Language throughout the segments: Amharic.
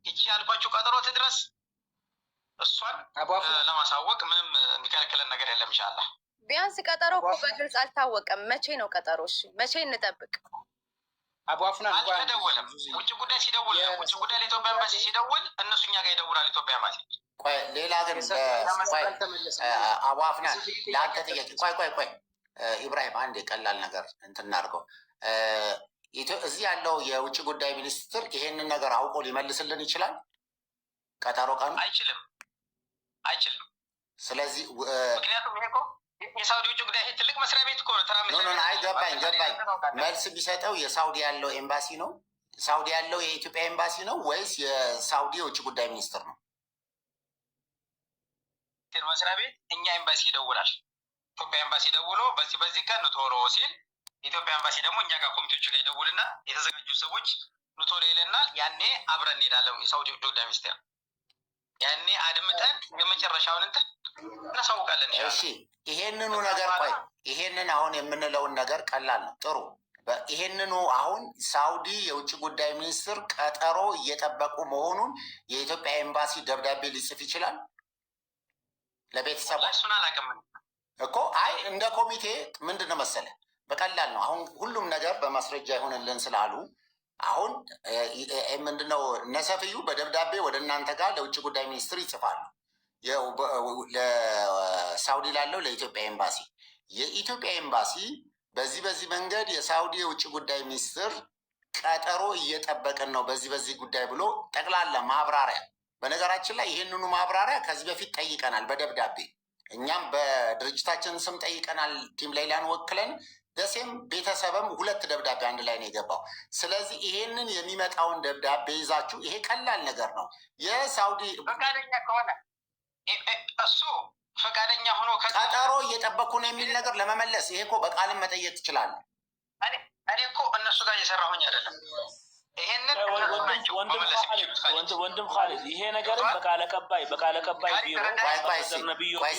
ይቺ ያልኳችሁ ቀጠሮ ትድረስ። እሷን ለማሳወቅ ምንም የሚከለክለን ነገር የለም። ኢንሻአላህ ቢያንስ ቀጠሮ እኮ በግልጽ አልታወቀም። መቼ ነው ቀጠሮ? እሺ መቼ እንጠብቅ? አቡአፍና አልተደወለም። ውጭ ጉዳይ ሲደውል ውጭ ጉዳይ ለኢትዮጵያ ኤምባሲ ሲደውል እነሱ እኛ ጋር ይደውላል ኢትዮጵያ ኤምባሲ። ቆይ ሌላ ግን አቡአፍና ለአንተ ጥያቄ ቆይ ኢብራሂም አንድ ቀላል ነገር እንትን እናድርገው። እዚህ ያለው የውጭ ጉዳይ ሚኒስትር ይሄንን ነገር አውቆ ሊመልስልን ይችላል? ቀጠሮ ቀኑ አይችልም። ስለዚህ ምክንያቱም ይሄ እኮ የሳውዲ ውጭ ጉዳይ ትልቅ መስሪያ ቤት እኮ ነው። ገባኝ። መልስ ቢሰጠው የሳውዲ ያለው ኤምባሲ ነው? ሳውዲ ያለው የኢትዮጵያ ኤምባሲ ነው ወይስ የሳውዲ የውጭ ጉዳይ ሚኒስትር ነው? መስሪያ ቤት እኛ ኤምባሲ ይደውላል። ኢትዮጵያ ኤምባሲ ደውሎ በዚህ ቀን ቶሎ ሲል ኢትዮጵያ ኤምባሲ ደግሞ እኛ ጋር ኮሚቴዎቹ ጋር ይደውልና የተዘጋጁ ሰዎች ቶሎ ይለናል። ያኔ አብረን እንሄዳለን። የሳውዲ ውጭ ጉዳይ ሚኒስቴር ያኔ አድምጠን የመጨረሻውን እንትን እናሳውቃለን። እሺ ይሄንኑ ነገር ይሄንን አሁን የምንለውን ነገር ቀላል ነው። ጥሩ ይሄንኑ አሁን ሳውዲ የውጭ ጉዳይ ሚኒስትር ቀጠሮ እየጠበቁ መሆኑን የኢትዮጵያ ኤምባሲ ደብዳቤ ሊጽፍ ይችላል ለቤተሰቡ? እሱን አላውቅም እኮ እንደ ኮሚቴ ምንድን ነው መሰለህ በቀላል ነው። አሁን ሁሉም ነገር በማስረጃ ይሆንልን ስላሉ አሁን ምንድነው ነሰፍዩ በደብዳቤ ወደ እናንተ ጋር ለውጭ ጉዳይ ሚኒስትር ይጽፋሉ። ለሳውዲ ላለው ለኢትዮጵያ ኤምባሲ የኢትዮጵያ ኤምባሲ በዚህ መንገድ የሳውዲ የውጭ ጉዳይ ሚኒስትር ቀጠሮ እየጠበቅን ነው በዚህ ጉዳይ ብሎ ጠቅላላ ማብራሪያ። በነገራችን ላይ ይህንኑ ማብራሪያ ከዚህ በፊት ጠይቀናል በደብዳቤ እኛም በድርጅታችን ስም ጠይቀናል። ቲም ሌላን ወክለን ደሴም ቤተሰብም 2 ደብዳቤ አንድ ላይ ነው የገባው። ስለዚህ ይሄንን የሚመጣውን ደብዳቤ ይዛችሁ ይሄ ቀላል ነገር ነው። የሳውዲ ፈቃደኛ ከሆነ እሱ ፈቃደኛ ሆኖ ቀጠሮ እየጠበኩ ነው የሚል ነገር ለመመለስ ይሄ እኮ በቃልም መጠየቅ ትችላለህ። እኔ እኮ እነሱ ጋር እየሰራሁኝ አይደለም። ይሄንን ወንድም ካሊድ ይሄ ነገርን በቃል አቀባይ ቢሮ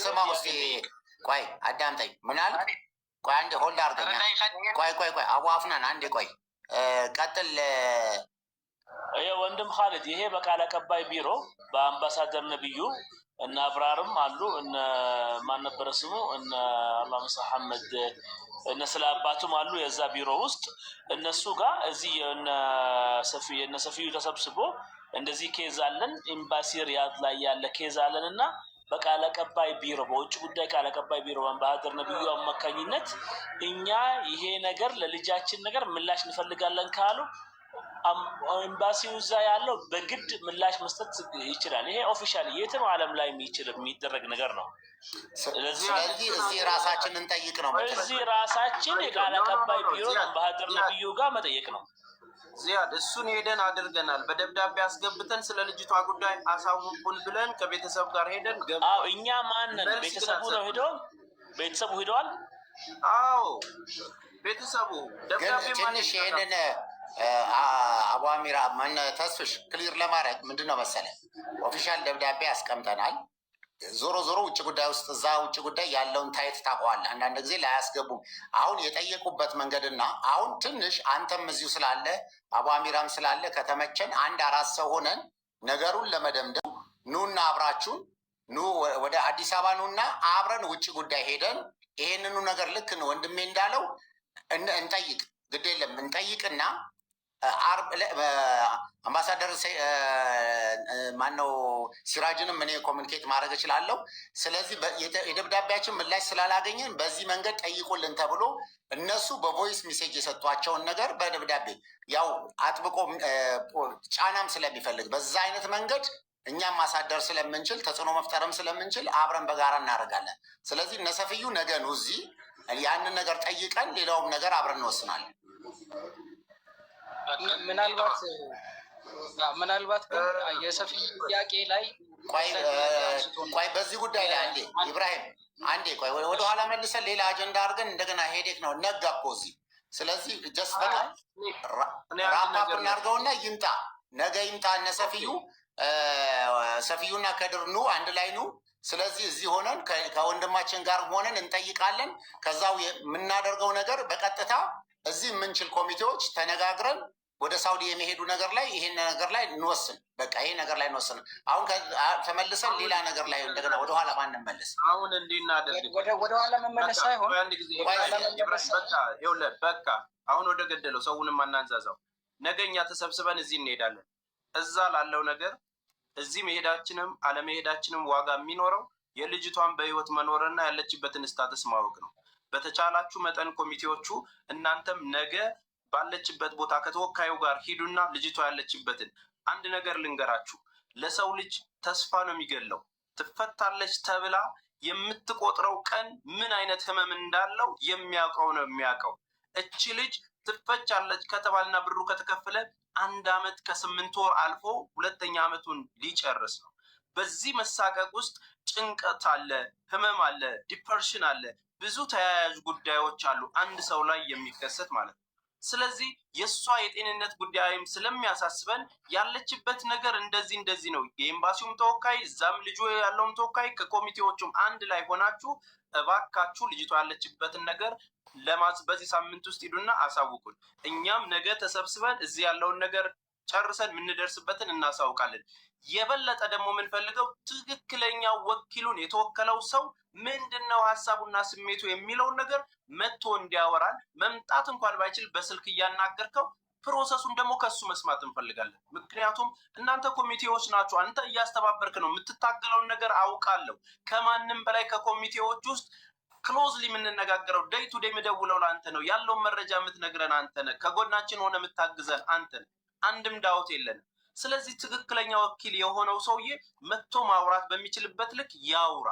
ስማ ውስጥ ቆይ አዳምጠኝ። ምን አልክ? ቆይ አንዴ ሆልድ አድርገኛ። ቆይ አቡአፍናን አንዴ ቆይ ቀጥል። ወንድም ካሊድ ይሄ በቃል አቀባይ ቢሮ በአምባሳደር ነብዩ እነ አብራርም አሉ እነ ማን ነበረ ስሙ እነ አላህ መሳ ሐመድ እነ ስለ አባቱም አሉ የዛ ቢሮ ውስጥ እነሱ ጋር እዚህ እነ ሰፊዩ ተሰብስቦ እንደዚህ ኬዝ አለን ኤምባሲ ሪያድ ላይ ያለ ኬዝ አለን እና በቃል አቀባይ ቢሮ በውጭ ጉዳይ ቃል አቀባይ ቢሮ በአምባሳደር ነብዩ አማካኝነት እኛ ይሄ ነገር ለልጃችን ነገር ምላሽ እንፈልጋለን ካሉ ኤምባሲው እዛ ያለው በግድ ምላሽ መስጠት ይችላል። ይሄ ኦፊሻሊ የትም ዓለም ላይ የሚደረግ ነገር ነው። ስለዚህ እዚህ ራሳችንን እንጠይቅ ነው። እዚህ ራሳችን የቃል አቀባይ ቢሮ አምባሳደር ነብዩ ጋር መጠየቅ ነው። ዚያድ እሱን ሄደን አድርገናል። በደብዳቤ አስገብተን ስለ ልጅቷ ጉዳይ አሳውቁን ብለን ከቤተሰብ ጋር ሄደን እኛ ማንን ቤተሰቡ ነው ቤተሰቡ ሄደዋል። አዎ ቤተሰቡ ደብዳቤ ትንሽ ይሄንን አቡአሚራ ማን ተስፍሽ ክሊር ለማድረግ ምንድነው መሰለ ኦፊሻል ደብዳቤ አስቀምጠናል። ዞሮ ውጭ ጉዳይ ውስጥ እዛ ውጭ ጉዳይ ያለውን ታይት ታውቀዋለህ። አንዳንድ ጊዜ ላያስገቡም። አሁን የጠየቁበት መንገድና አሁን ትንሽ አንተም እዚሁ ስላለ አቡአሚራም ስላለ ከተመቸን 1-4 ሰው ሆነን ነገሩን ለመደምደም ኑና አብራችሁን ወደ አዲስ አበባ ኑና አብረን ውጭ ጉዳይ ሄደን ይሄንኑ ነገር ልክ ነው ወንድሜ እንዳለው እንጠይቅ። ግድ የለም እንጠይቅና አምባሳደር ማነው ሲራጅንም እኔ ኮሚኒኬት ማድረግ እችላለሁ። ስለዚህ የደብዳቤያችን ምላሽ ስላላገኘን በዚህ መንገድ ጠይቁልን ተብሎ እነሱ በቮይስ ሜሴጅ የሰጧቸውን ነገር በደብዳቤ ያው አጥብቆ ጫናም ስለሚፈልግ በዛ አይነት መንገድ እኛም ማሳደር ስለምንችል ተጽዕኖ መፍጠርም ስለምንችል አብረን በጋራ እናደርጋለን። ስለዚህ እነሰፍዩ ነገ ነው እዚህ ያንን ነገር ጠይቀን ሌላውም ነገር አብረን እንወስናለን። ምናልባት የሰፊው ጥያቄ ላይ ቆይ በዚህ ጉዳይ ላይ አንዴ ኢብራሂም አንዴ ቆይ ወደኋላ መልሰን ሌላ አጀንዳ አድርገን እንደገና ሄዴክ ነው ነጋ እኮ እዚህ። ስለዚህ ጀስት በቃ ራፓፕ እናድርገውና ይምጣ ነገ ይምጣ እነ ሰፊዩና ከድር ኑ አንድ ላይ ኑ። ስለዚህ እዚህ ሆነን ከወንድማችን ጋር ሆነን እንጠይቃለን። ከዛው የምናደርገው ነገር በቀጥታ እዚህ የምንችል ኮሚቴዎች ተነጋግረን ወደ ሳውዲ የሚሄዱ ነገር ላይ ይሄን ነገር ላይ እንወስን። በቃ ይሄ ነገር ላይ እንወስን። አሁን ተመልሰን ሌላ ነገር ላይ እንደገና ወደኋላ ማንመለስ። አሁን እንዲናደርግ ወደኋላ መመለስ ሳይሆን በቃ አሁን ወደ ገደለው ሰውንም አናንዛዛው። ነገኛ ተሰብስበን እዚህ እንሄዳለን። እዛ ላለው ነገር እዚህ መሄዳችንም አለመሄዳችንም ዋጋ የሚኖረው የልጅቷን በህይወት መኖርና ያለችበትን ስታተስ ማወቅ ነው። በተቻላችሁ መጠን ኮሚቴዎቹ እናንተም ነገ ባለችበት ቦታ ከተወካዩ ጋር ሂዱና ልጅቷ ያለችበትን አንድ ነገር ልንገራችሁ። ለሰው ልጅ ተስፋ ነው የሚገለው። ትፈታለች ተብላ የምትቆጥረው ቀን ምን አይነት ህመም እንዳለው የሚያውቀው ነው የሚያውቀው። እቺ ልጅ ትፈቻለች ከተባልና ብሩ ከተከፈለ 1 ዓመት ከ8 ወር አልፎ 2ኛ ዓመቱን ሊጨርስ ነው። በዚህ መሳቀቅ ውስጥ ጭንቀት አለ፣ ህመም አለ፣ ዲፕሬሽን አለ፣ ብዙ ተያያዥ ጉዳዮች አሉ አንድ ሰው ላይ የሚከሰት ማለት ነው። ስለዚህ የእሷ የጤንነት ጉዳይም ስለሚያሳስበን ያለችበት ነገር እንደዚህ ነው። የኤምባሲውም ተወካይ እዛም ልጁ ያለውም ተወካይ ከኮሚቴዎቹም አንድ ላይ ሆናችሁ እባካችሁ ልጅቷ ያለችበትን ነገር በዚህ ሳምንት ውስጥ ሂዱና አሳውቁን። እኛም ነገ ተሰብስበን እዚህ ያለውን ነገር ጨርሰን የምንደርስበትን እናሳውቃለን። የበለጠ ደግሞ የምንፈልገው ትክክለኛ ወኪሉን የተወከለው ሰው ምንድነው ሀሳቡና ስሜቱ የሚለውን ነገር መጥቶ እንዲያወራን፣ መምጣት እንኳን ባይችል በስልክ እያናገርከው ፕሮሰሱን ደግሞ ከሱ መስማት እንፈልጋለን። ምክንያቱም እናንተ ኮሚቴዎች ናችሁ። አንተ እያስተባበርክ ነው የምትታገለውን ነገር አውቃለሁ። ከማንም በላይ ከኮሚቴዎች ውስጥ ክሎዝሊ የምንነጋገረው ዴይ ቱ ዴይ የምደውለው ለአንተ ነው። ያለውን መረጃ የምትነግረን አንተ ነህ። ከጎናችን ሆነ የምታግዘን አንተ ነህ። አንድም ዳውት የለንም። ስለዚህ ትክክለኛ ወኪል የሆነው ሰውዬ መጥቶ ማውራት በሚችልበት ልክ ያውራ።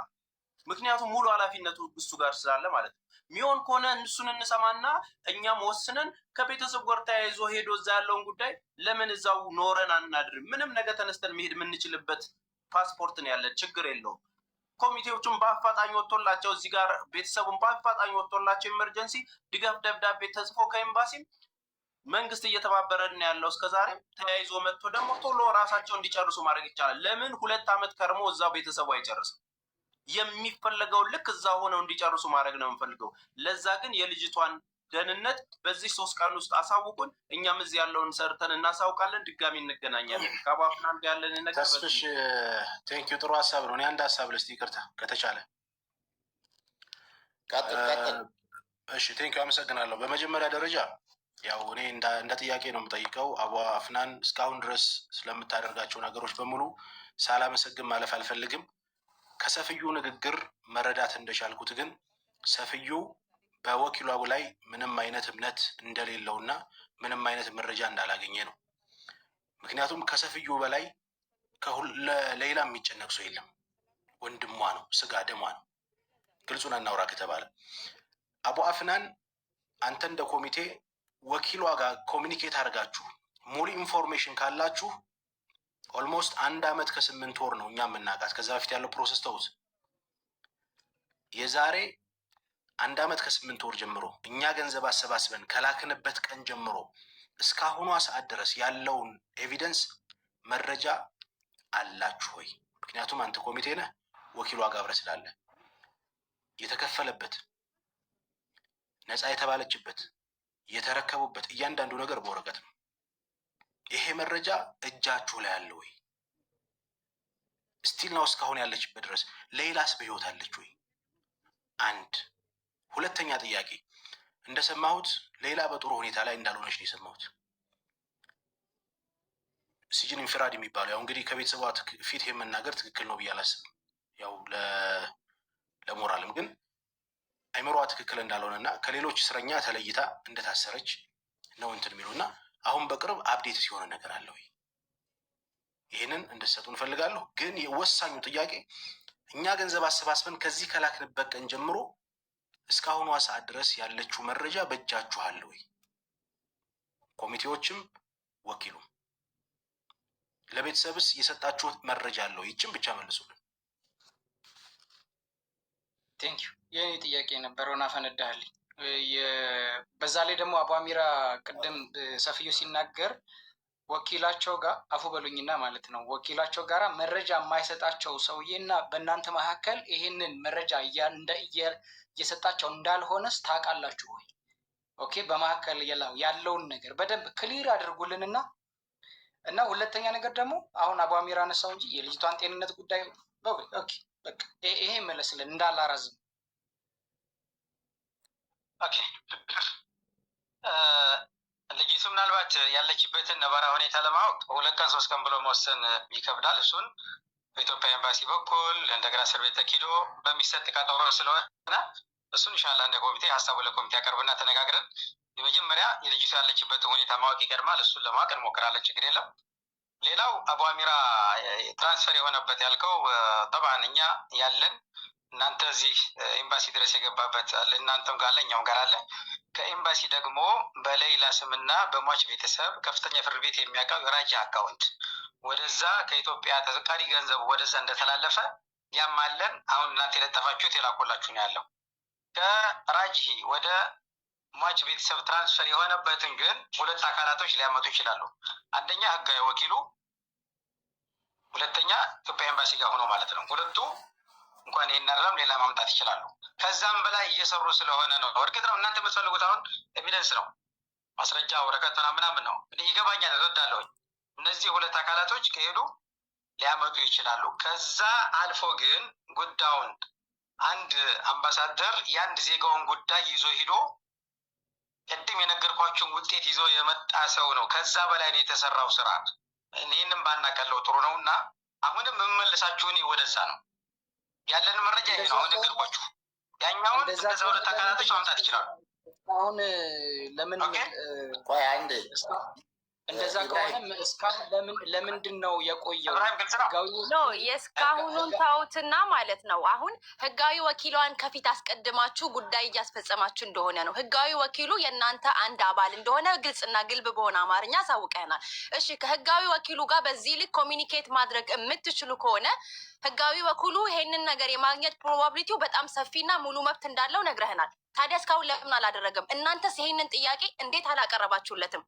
ምክንያቱም ሙሉ ኃላፊነቱ እሱ ጋር ስላለ ማለት ነው። ሚሆን ከሆነ እሱን እንሰማና እኛም ወስነን ከቤተሰብ ጋር ተያይዞ ሄዶ እዛ ያለውን ጉዳይ ለምን እዛው ኖረን አናድርም? ምንም ነገር ተነስተን መሄድ የምንችልበት ፓስፖርት ነው ያለን፣ ችግር የለውም። ኮሚቴዎቹን በአፋጣኝ ወጥቶላቸው እዚህ ጋር ቤተሰቡን በአፋጣኝ ወጥቶላቸው ኢመርጀንሲ ድጋፍ ደብዳቤ ተጽፎ ከኤምባሲም መንግስት እየተባበረን ያለው እስከዛሬም ተያይዞ መጥቶ ደግሞ ቶሎ ራሳቸው እንዲጨርሱ ማድረግ ይቻላል። ለምን 2 ዓመት ከርሞ እዛው ቤተሰቡ አይጨርስም? የሚፈለገው ልክ እዛ ሆነው እንዲጨርሱ ማድረግ ነው የምፈልገው። ለዛ ግን የልጅቷን ደህንነት በዚህ 3 ቀን ውስጥ አሳውቁን። እኛም እዚህ ያለውን ሰርተን እናሳውቃለን። ድጋሚ እንገናኛለን። ከባፍናን ያለን ነገር ተስፍሽ ቴንኪው። ጥሩ ሀሳብ ነው። እኔ አንድ ሀሳብ ልስጥ፣ ይቅርታ ከተቻለ። እሺ ቴንኪው፣ አመሰግናለሁ። በመጀመሪያ ደረጃ ያው እኔ እንደ ጥያቄ ነው የምጠይቀው። አቡ አፍናን እስካሁን ድረስ ስለምታደርጋቸው ነገሮች በሙሉ ሳላመሰግን ማለፍ አልፈልግም። ከሰፍዩ ንግግር መረዳት እንደቻልኩት ግን ሰፍዩ በወኪሏ ላይ ምንም አይነት እምነት እንደሌለውና ምንም አይነት መረጃ እንዳላገኘ ነው። ምክንያቱም ከሰፍዩ በላይ ለሌላ የሚጨነቅ ሰው የለም። ወንድሟ ነው፣ ስጋ ደሟ ነው። ግልጹን አናውራ ከተባለ አቡ አፍናን አንተ እንደ ኮሚቴ ወኪሏ ጋር ኮሚኒኬት አድርጋችሁ ሙሉ ኢንፎርሜሽን ካላችሁ ኦልሞስት 1 ዓመት ከ8 ወር ነው እኛ የምናውቃት። ከዛ በፊት ያለው ፕሮሰስ ተውት። የዛሬ 1 ዓመት ከ8 ወር ጀምሮ እኛ ገንዘብ አሰባስበን ከላክንበት ቀን ጀምሮ እስካሁኗ ሰዓት ድረስ ያለውን ኤቪደንስ መረጃ አላችሁ ወይ? ምክንያቱም አንተ ኮሚቴ ነህ፣ ወኪሏ ጋር አብረህ ስላለ የተከፈለበት ነፃ የተባለችበት የተረከቡበት እያንዳንዱ ነገር በወረቀት ነው። ይሄ መረጃ እጃችሁ ላይ አለ ወይ? ስቲል ነው እስካሁን ያለችበት ድረስ። ሌላስ በህይወት አለች ወይ? አንድ ሁለተኛ ጥያቄ፣ እንደሰማሁት ሌላ በጥሩ ሁኔታ ላይ እንዳልሆነች ነው የሰማሁት። ሲጅን ኢንፍራድ የሚባለው ያው እንግዲህ ከቤተሰቧ ፊት የመናገር ትክክል ነው ብዬ አላስብም። ያው ለሞራልም ግን አይምሯ ትክክል እንዳልሆነና ከሌሎች እስረኛ ተለይታ እንደታሰረች ነው እንትን የሚሉና አሁን በቅርብ አፕዴት ሲሆነ ነገር አለ ወይ? ይህንን እንድትሰጡ እንፈልጋለሁ። ግን የወሳኙ ጥያቄ እኛ ገንዘብ አሰባስበን ከዚህ ከላክንበት ቀን ጀምሮ እስካሁኗ ሰዓት ድረስ ያለችው መረጃ በእጃችሁ አለ ወይ? ኮሚቴዎችም ወኪሉም ለቤተሰብስ የሰጣችሁት መረጃ አለ ወይ? ይችን ብቻ መልሱልን። ቴንኪዩ። የኔ ጥያቄ ነበረውን አፈነዳልኝ። በዛ ላይ ደግሞ አቡ አሚራ ቅድም ሰፍዩ ሲናገር ወኪላቸው ጋር አፉ በሉኝና ማለት ነው ወኪላቸው ጋራ መረጃ የማይሰጣቸው ሰውዬና በእናንተ መካከል ይሄንን መረጃ እየሰጣቸው እንዳልሆነስ ታውቃላችሁ ወይ? ኦኬ በመካከል ያለውን ነገር በደንብ ክሊር አድርጉልንና እና ሁለተኛ ነገር ደግሞ አሁን አቡ አሚር አነሳው እንጂ የልጅቷን ጤንነት ጉዳይ ኦኬ በቃ ይሄ መለስልን እንዳላራዝም። ኦኬ ልጅቱ ምናልባት ያለችበትን ነባራዊ ሁኔታ ለማወቅ 2 ቀን 3 ቀን ብሎ መወሰን ይከብዳል። እሱን በኢትዮጵያ ኤምባሲ በኩል እንደገና እስር ቤት ተኪዶ በሚሰጥ ቀጠሮ ስለሆነ እሱን ኢንሻላህ እንደ ኮሚቴ ሀሳቡ ለኮሚቴ ያቀርብና ተነጋግረን የመጀመሪያ የልጅቱ ያለችበትን ሁኔታ ማወቅ ይቀድማል። እሱን ለማወቅ እንሞክራለን። ችግር የለም። ሌላው አቡ አሚራ ትራንስፈር የሆነበት ያልከው ጠብዓን እኛ ያለን እናንተ እዚህ ኤምባሲ ድረስ የገባበት አለ፣ እናንተም ጋር አለ፣ እኛም ጋር አለ። ከኤምባሲ ደግሞ በሌላ ስምና በሟች ቤተሰብ ከፍተኛ ፍርድ ቤት የሚያውቀው የራጂ አካውንት ወደዛ ከኢትዮጵያ ተዘቃሪ ገንዘብ ወደዛ እንደተላለፈ ያም አለን። አሁን እናንተ የለጠፋችሁት የላኮላችሁ ነው ያለው። ከራጂ ወደ ሟች ቤተሰብ ትራንስፈር የሆነበትን ግን 2 አካላቶች ሊያመጡ ይችላሉ። አንደኛ ህጋዊ ወኪሉ፣ ሁለተኛ ኢትዮጵያ ኤምባሲ ጋር ሆኖ ማለት ነው። ሁለቱ እንኳን ይሄን አይደለም ሌላ ማምጣት ይችላሉ። ከዛም በላይ እየሰሩ ስለሆነ ነው። እርግጥ ነው እናንተ የምትፈልጉት አሁን ኤቪደንስ ነው፣ ማስረጃ ወረቀት ምናምን ነው። ይገባኛል፣ እረዳለሁ። እነዚህ 2 አካላቶች ከሄዱ ሊያመጡ ይችላሉ። ከዛ አልፎ ግን ጉዳዩን አንድ አምባሳደር የአንድ ዜጋውን ጉዳይ ይዞ ሂዶ ቅድም የነገርኳችሁን ውጤት ይዞ የመጣ ሰው ነው። ከዛ በላይ ነው የተሰራው ስራ። ይህንም ባናቀለው ጥሩ ነው እና አሁንም የምመልሳችሁን ወደዛ ነው ያለን መረጃ ይሄ ነው። አሁን ነገርኳችሁ። ያኛውን እንደዛ 2 አካላቶች ማምጣት ይችላሉ። አሁን ለምን ቆይ አንዴ እንደዛ ከሆነ እስካሁን ለምንድን ነው የቆየው? ኖ የእስካሁኑን ታውትና ማለት ነው። አሁን ህጋዊ ወኪሏን ከፊት አስቀድማችሁ ጉዳይ እያስፈጸማችሁ እንደሆነ ነው። ህጋዊ ወኪሉ የእናንተ አንድ አባል እንደሆነ ግልጽና ግልብ በሆነ አማርኛ አሳውቀናል። እሺ ከህጋዊ ወኪሉ ጋር በዚህ ልክ ኮሚኒኬት ማድረግ የምትችሉ ከሆነ ህጋዊ ወኪሉ ይሄንን ነገር የማግኘት ፕሮባቢሊቲው በጣም ሰፊና ሙሉ መብት እንዳለው ነግረህናል። ታዲያ እስካሁን ለምን አላደረገም? እናንተስ ይሄንን ጥያቄ እንዴት አላቀረባችሁለትም?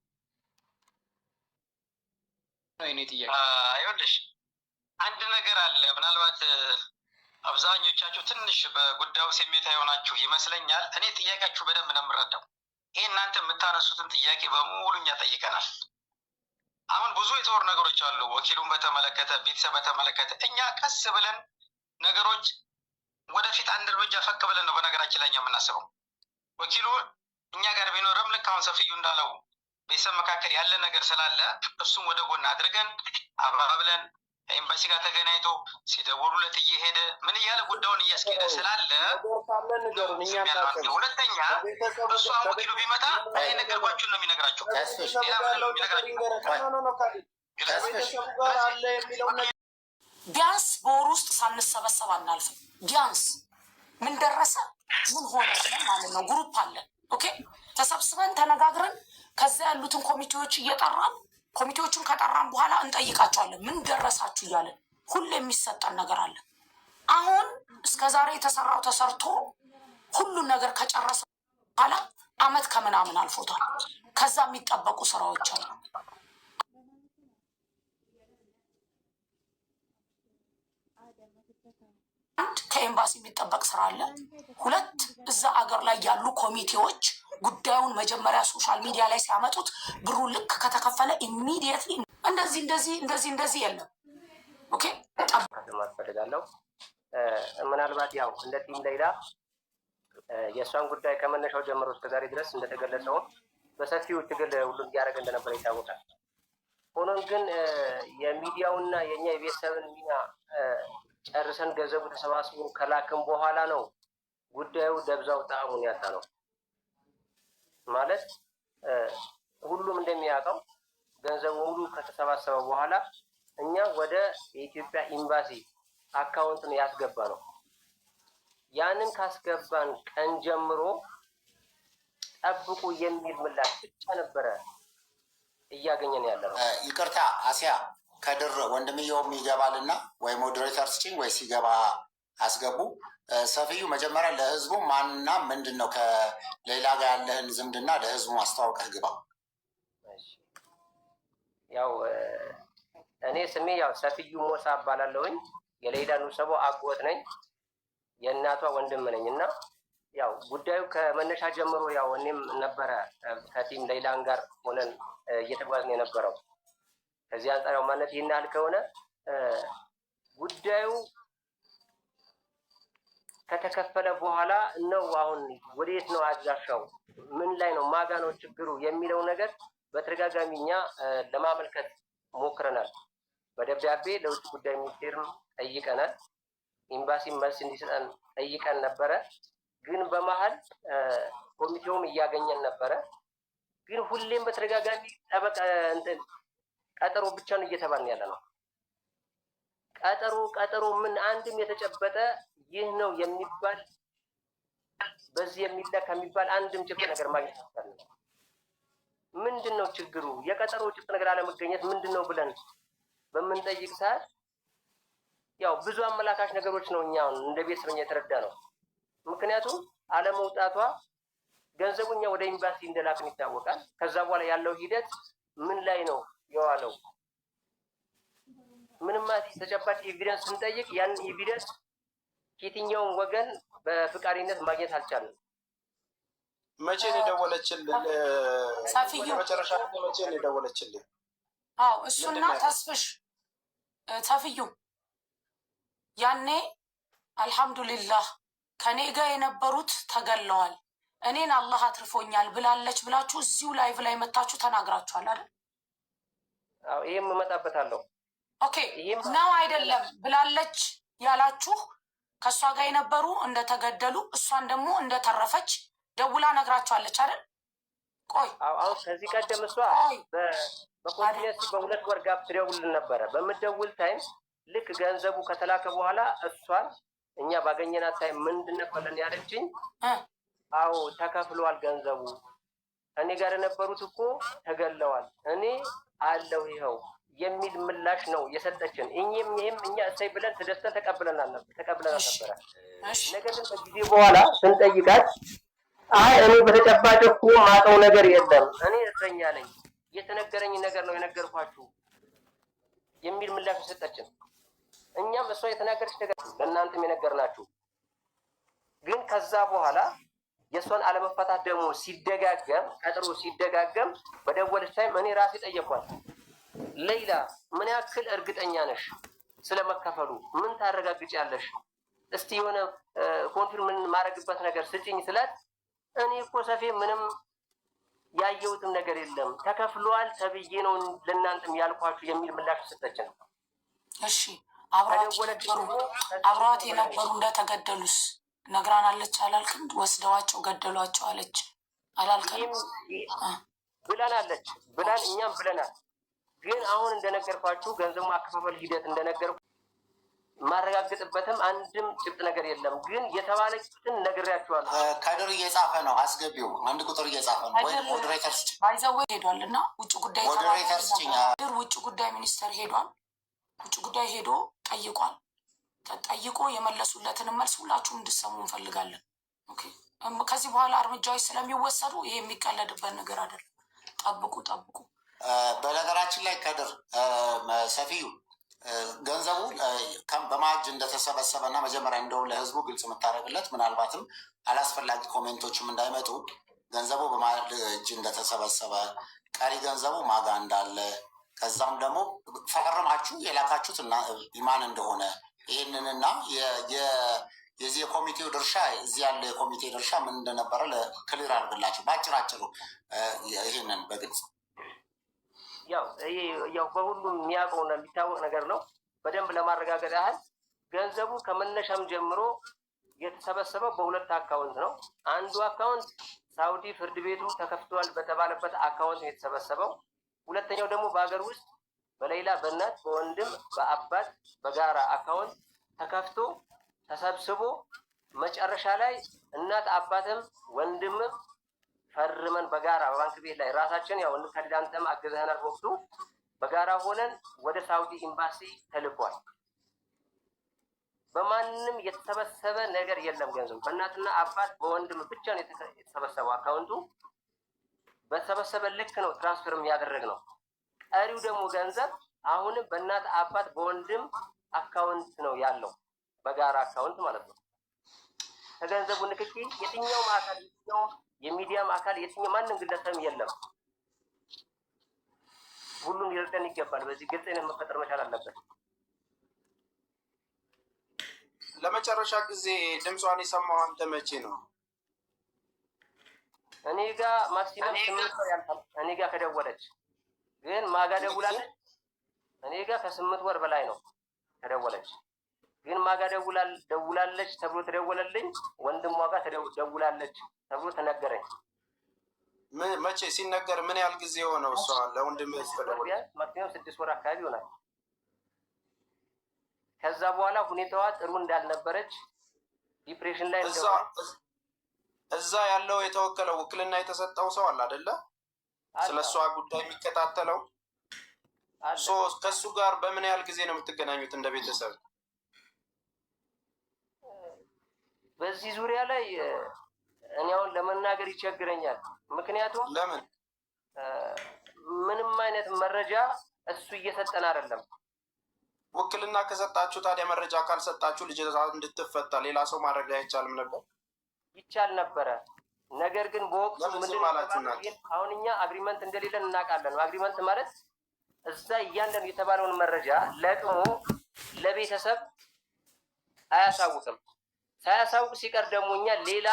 ይኸውልሽ አንድ ነገር አለ። ምናልባት አብዛኞቻችሁ ትንሽ በጉዳዩ ስሜታዊ የሆናችሁ ይመስለኛል። እኔ ጥያቄያችሁ በደንብ ነው የምረዳው። ይህ እናንተ የምታነሱትን ጥያቄ በሙሉ እኛ ጠይቀናል። አሁን ብዙ የተወሩ ነገሮች አሉ፣ ወኪሉን በተመለከተ፣ ቤተሰብ በተመለከተ። እኛ ቀስ ብለን ነገሮች ወደፊት አንድ እርምጃ ፈቅ ብለን ነው በነገራችን ላይ እኛ የምናስበው። ወኪሉ እኛ ጋር ቢኖርም ልክ አሁን ሰፊዩ እንዳለው ቤተሰብ መካከል ያለ ነገር ስላለ እሱም ወደ ጎን አድርገን አባብለን ኤምባሲ ጋር ተገናኝቶ ሲደውሉለት እየሄደ ምን እያለ ጉዳዩን እያስኬደ ስላለ፣ ሁለተኛ እሱ ወኪሉ ቢመጣ ይህ ነገርኳችሁን ነው የሚነግራቸው። ቢያንስ በወር ውስጥ ሳንሰበሰብ አናልፍም። ቢያንስ ምን ደረሰ ምን ሆነ ማለት ነው። ግሩፕ አለን። ኦኬ ተሰብስበን ተነጋግረን ከዛ ያሉትን ኮሚቴዎች እየጠራን ኮሚቴዎቹን ከጠራን በኋላ እንጠይቃቸዋለን። ምን ደረሳችሁ እያለን ሁሉ የሚሰጠን ነገር አለ። አሁን እስከዛሬ የተሰራው ተሰርቶ ሁሉን ነገር ከጨረሰ በኋላ 1 ዓመት ከምናምን አልፎታል። ከዛ የሚጠበቁ ስራዎች አሉ። አንድ ከኤምባሲ የሚጠበቅ ስራ አለ። 2 እዛ አገር ላይ ያሉ ኮሚቴዎች ጉዳዩን መጀመሪያ ሶሻል ሚዲያ ላይ ሲያመጡት ብሩ ልክ ከተከፈለ ኢሚዲየትሊ እንደዚህ የለም። ኦኬ ፈልጋለሁ። ምናልባት ያው እንደ ቲም ሌላ የእሷን ጉዳይ ከመነሻው ጀምሮ እስከዛሬ ድረስ እንደተገለጸውም በሰፊው ትግል ሁሉም እያደረገ እንደነበረ ይታወቃል። ሆኖም ግን የሚዲያውና የእኛ የቤተሰብን ሚና ጨርሰን ገንዘቡ ተሰባስቦ ከላክም በኋላ ነው ጉዳዩ ደብዛው ጣዕሙን ያጣ ነው። ማለት ሁሉም እንደሚያውቀው ገንዘቡ ሙሉ ከተሰባሰበ በኋላ እኛ ወደ የኢትዮጵያ ኤምባሲ አካውንት ነው ያስገባ ነው። ያንን ካስገባን ቀን ጀምሮ ጠብቁ የሚል ምላሽ ብቻ ነበረ እያገኘን ያለ ነው። ይቅርታ አሲያ ከድር ወንድምየውም ይገባልና ወይ ሞዴሬተር ስጪኝ ወይ ሲገባ አስገቡ። ሰፊዩ መጀመሪያ ለህዝቡ ማንና ምንድን ነው ከሌላ ጋር ያለህን ዝምድና ለህዝቡ ማስተዋወቅህ ግባ። ያው እኔ ስሜ ያው ሰፊዩ ሞሳ እባላለሁኝ። የሌላ ኑሰቦ አጎት ነኝ፣ የእናቷ ወንድም ነኝ እና ያው ጉዳዩ ከመነሻ ጀምሮ ያው እኔም ነበረ ከቲም ሌላን ጋር ሆነን እየተጓዝን የነበረው። ከዚህ አንጻር ያው ማለት ይህን ያህል ከሆነ ጉዳዩ ከተከፈለ በኋላ ነው አሁን ወዴት ነው አድራሻው፣ ምን ላይ ነው፣ ማጋ ነው ችግሩ የሚለው ነገር በተደጋጋሚ እኛ ለማመልከት ሞክረናል። በደብዳቤ ለውጭ ጉዳይ ሚኒስቴርም ጠይቀናል። ኤምባሲ መልስ እንዲሰጠን ጠይቀን ነበረ። ግን በመሀል ኮሚቴውም እያገኘን ነበረ። ግን ሁሌም በተደጋጋሚ ጠበቃ ቀጠሮ ብቻ ነው እየተባልን ያለ ነው። ቀጠሮ ምን አንድም የተጨበጠ ይህ ነው የሚባል በዚህ የሚለካ የሚባል አንድም ጭብጥ ነገር ማግኘት ይችላል። ምንድን ነው ችግሩ? የቀጠሮ ጭብጥ ነገር አለመገኘት ምንድን ነው ብለን በምንጠይቅ ሰዓት ያው ብዙ አመላካች ነገሮች ነው እኛ እንደ ቤት እስረኛ የተረዳ ነው። ምክንያቱም አለመውጣቷ ገንዘቡ እኛ ወደ ኤምባሲ እንደላክን ይታወቃል። ከዛ በኋላ ያለው ሂደት ምን ላይ ነው የዋለው? ምንም ተጨባጭ ኤቪደንስ ስንጠይቅ ያን ኤቪደንስ ከየትኛውም ወገን በፍቃደኝነት ማግኘት አልቻለም። መቼ ነው የደወለችልን? ሰፊዩ መጨረሻ መቼ ነው የደወለችልን? አዎ እሱና ተስፍሽ ሰፊዩ ያኔ አልሐምዱሊላህ ከኔ ጋር የነበሩት ተገለዋል፣ እኔን አላህ አትርፎኛል ብላለች ብላችሁ እዚሁ ላይቭ ላይ መታችሁ ተናግራችኋል አይደል? አዎ ይሄም እመጣበታለሁ። ኦኬ ነው አይደለም ብላለች ያላችሁ ከእሷ ጋር የነበሩ እንደተገደሉ እሷን ደግሞ እንደተረፈች ደውላ ነግራችኋለች አይደል? ቆይ አሁን ከዚህ ቀደም እሷ በኮንቲኒየስ በሁለት ወር ጋር ትደውልን ነበረ። በምትደውል ታይም ልክ ገንዘቡ ከተላከ በኋላ እሷን እኛ ባገኘናት ታይም ምንድን ነበርን ያለችኝ? አዎ ተከፍሏል ገንዘቡ፣ እኔ ጋር የነበሩት እኮ ተገለዋል፣ እኔ አለው ይኸው የሚል ምላሽ ነው የሰጠችን። ይህም እኛ እሰይ ብለን ተደስተን ተቀብለናል ነበረ። ነገር ግን ከጊዜ በኋላ ስንጠይቃት አይ እኔ በተጨባጭ እኮ ማውቀው ነገር የለም፣ እኔ እስረኛ ነኝ፣ የተነገረኝ ነገር ነው የነገርኳችሁ የሚል ምላሽ ሰጠችን። እኛም እሷ የተናገረች ነገር ለእናንተም የነገርናችሁ። ግን ከዛ በኋላ የእሷን አለመፈታት ደግሞ ሲደጋገም ቀጥሮ ሲደጋገም በደወለች ታይም እኔ ራሴ ጠየኳት፣ ሌላ ምን ያክል እርግጠኛ ነሽ ስለመከፈሉ? ምን ታረጋግጫለሽ? እስቲ የሆነ ኮንፊርም ማድረግበት ነገር ስጭኝ ስላት እኔ እኮ ሰፌ ምንም ያየሁትም ነገር የለም ተከፍሏል ተብዬ ነው ለእናንተም ያልኳችሁ የሚል ምላሽ ሰጠችን። እሺ አብረዋት የነበሩ እንደተገደሉስ ነግራናለች አላልክም? ወስደዋቸው ገደሏቸው አለች አላልክም? ብላናለች ብላን እኛም ብለናል። ግን አሁን እንደነገርኳችሁ ገንዘቡ አከፋፈል ሂደት እንደነገርኩ ማረጋገጥበትም አንድም ጭብጥ ነገር የለም። ግን የተባለችን ነግሬያችኋለሁ። ከድር እየጻፈ ነው፣ አስገቢው አንድ ቁጥር እየጻፈ ነው። ወይ ሞዴሬተርስ ባይዘው ሄዷል እና ውጭ ጉዳይ ሞዴሬተርስ ውጭ ጉዳይ ሚኒስተር ሄዷል። ውጭ ጉዳይ ሄዶ ጠይቋል። ተጠይቆ የመለሱለትን መልስ ሁላችሁም እንድሰሙ እንፈልጋለን። ኦኬ ከዚህ በኋላ እርምጃዎች ስለሚወሰዱ ይሄ የሚቀለድበት ነገር አይደለም። ጠብቁ። በነገራችን ላይ ከድር ሰፊዩ ገንዘቡ በማጅ እንደተሰበሰበ እና መጀመሪያ እንደው ለህዝቡ ግልጽ የምታደርግለት ምናልባትም አላስፈላጊ ኮሜንቶችም እንዳይመጡ ገንዘቡ በማጅ እንደተሰበሰበ ቀሪ ገንዘቡ ማጋ እንዳለ ከዛም ደግሞ ፈርማችሁ የላካችሁት እና ኢማን እንደሆነ ይህንንና የዚህ የኮሚቴው ድርሻ እዚህ ያለው የኮሚቴ ድርሻ ምን እንደነበረ ክሊር አድርግላቸው በአጭራጭሩ ይህንን በግልጽ ያው በሁሉም የሚያውቀውና የሚታወቅ ነገር ነው። በደንብ ለማረጋገጥ ያህል ገንዘቡ ከመነሻም ጀምሮ የተሰበሰበው በሁለት አካውንት ነው። አንዱ አካውንት ሳውዲ ፍርድ ቤቱ ተከፍቷል በተባለበት አካውንት ነው የተሰበሰበው። ሁለተኛው ደግሞ በሀገር ውስጥ በሌላ በእናት በወንድም በአባት በጋራ አካውንት ተከፍቶ ተሰብስቦ መጨረሻ ላይ እናት አባትም ወንድምም ፈርመን በጋራ በባንክ ቤት ላይ ራሳችን ያው ከዳንተም አገዛህናል ወቅቱ በጋራ ሆነን ወደ ሳውዲ ኤምባሲ ተልኳል። በማንም የተሰበሰበ ነገር የለም። ገንዘቡ በእናትና አባት በወንድም ብቻ ነው የተሰበሰበው። አካውንቱ በተሰበሰበ ልክ ነው ትራንስፈርም ያደረግነው። ቀሪው ደግሞ ገንዘብ አሁንም በእናት አባት በወንድም አካውንት ነው ያለው፣ በጋራ አካውንት ማለት ነው። ከገንዘቡ ንክኪ የትኛውም አካል የትኛውም የሚዲያም አካል የትኛው ማንም ግለሰብ የለም። ሁሉም ሊረዳን ይገባል። በዚህ ግልጽነት መፈጠር መቻል አለበት። ለመጨረሻ ጊዜ ድምጿን የሰማው አንተ መቼ ነው? እኔ ጋር ማክሲመም 8 ወር ያልፋል። እኔ ጋር ከደወለች ግን ማጋ ደውላለች። እኔ ጋር ከ8 ወር በላይ ነው ከደወለች። ግን ማጋ ደውላለች ተብሎ ተደወለልኝ። ወንድሟ ጋር ደውላለች ተብሎ ተነገረኝ። መቼ ሲነገር ምን ያህል ጊዜ ሆነው? እሷ ለወንድም ተደወለ ማክሲመም 6 ወር አካባቢ ይሆናል። ከዛ በኋላ ሁኔታዋ ጥሩ እንዳልነበረች ዲፕሬሽን ላይ እዛ ያለው የተወከለው ውክልና የተሰጠው ሰው አለ አይደለ? ስለሷ ጉዳይ የሚከታተለው ከሱ ጋር በምን ያህል ጊዜ ነው የምትገናኙት እንደ ቤተሰብ? በዚህ ዙሪያ ላይ እኔ አሁን ለመናገር ይቸግረኛል። ምክንያቱም ለምን ምንም አይነት መረጃ እሱ እየሰጠን አይደለም። ውክልና ከሰጣችሁ ታዲያ መረጃ ካልሰጣችሁ ልጅ እንድትፈታ ሌላ ሰው ማድረግ አይቻልም ነበር? ይቻል ነበረ። ነገር ግን በወቅቱ ምንድን አሁን እኛ አግሪመንት እንደሌለን እናውቃለን። አግሪመንት ማለት እዛ እያንዳንዱ የተባለውን መረጃ ለቅሞ ለቤተሰብ አያሳውቅም። ሳያሳውቅ ሲቀር ደግሞ እኛ ሌላ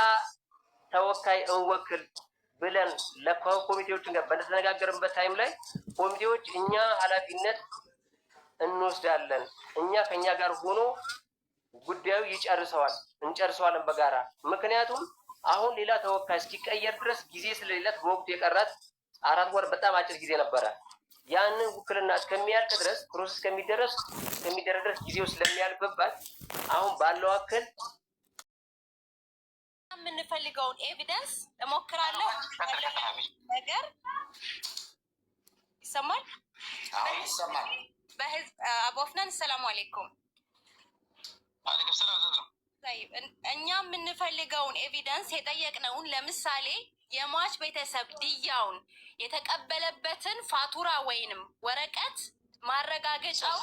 ተወካይ እንወክል ብለን ለኮሚቴዎችን ጋር በተነጋገርንበት ታይም ላይ ኮሚቴዎች እኛ ኃላፊነት እንወስዳለን፣ እኛ ከኛ ጋር ሆኖ ጉዳዩ እንጨርሰዋለን በጋራ። ምክንያቱም አሁን ሌላ ተወካይ እስኪቀየር ድረስ ጊዜ ስለሌላት በወቅቱ የቀራት 4 ወር በጣም አጭር ጊዜ ነበረ። ያንን ውክልና እስከሚያልቅ ድረስ ፕሮሰስ እስከሚደረግ ድረስ ጊዜው ስለሚያልፍባት አሁን ባለው አክል የምንፈልገውን ኤቪደንስ እሞክራለሁ። ነገር ይሰማል? ይሰማል። በህዝብ አቡ አፍናን ሰላም አለይኩም። አለይኩም ሰላም። እኛ የምንፈልገውን ኤቪደንስ የጠየቅነውን ለምሳሌ የሟች ቤተሰብ ድያውን የተቀበለበትን ፋቱራ ወይንም ወረቀት ማረጋገጫው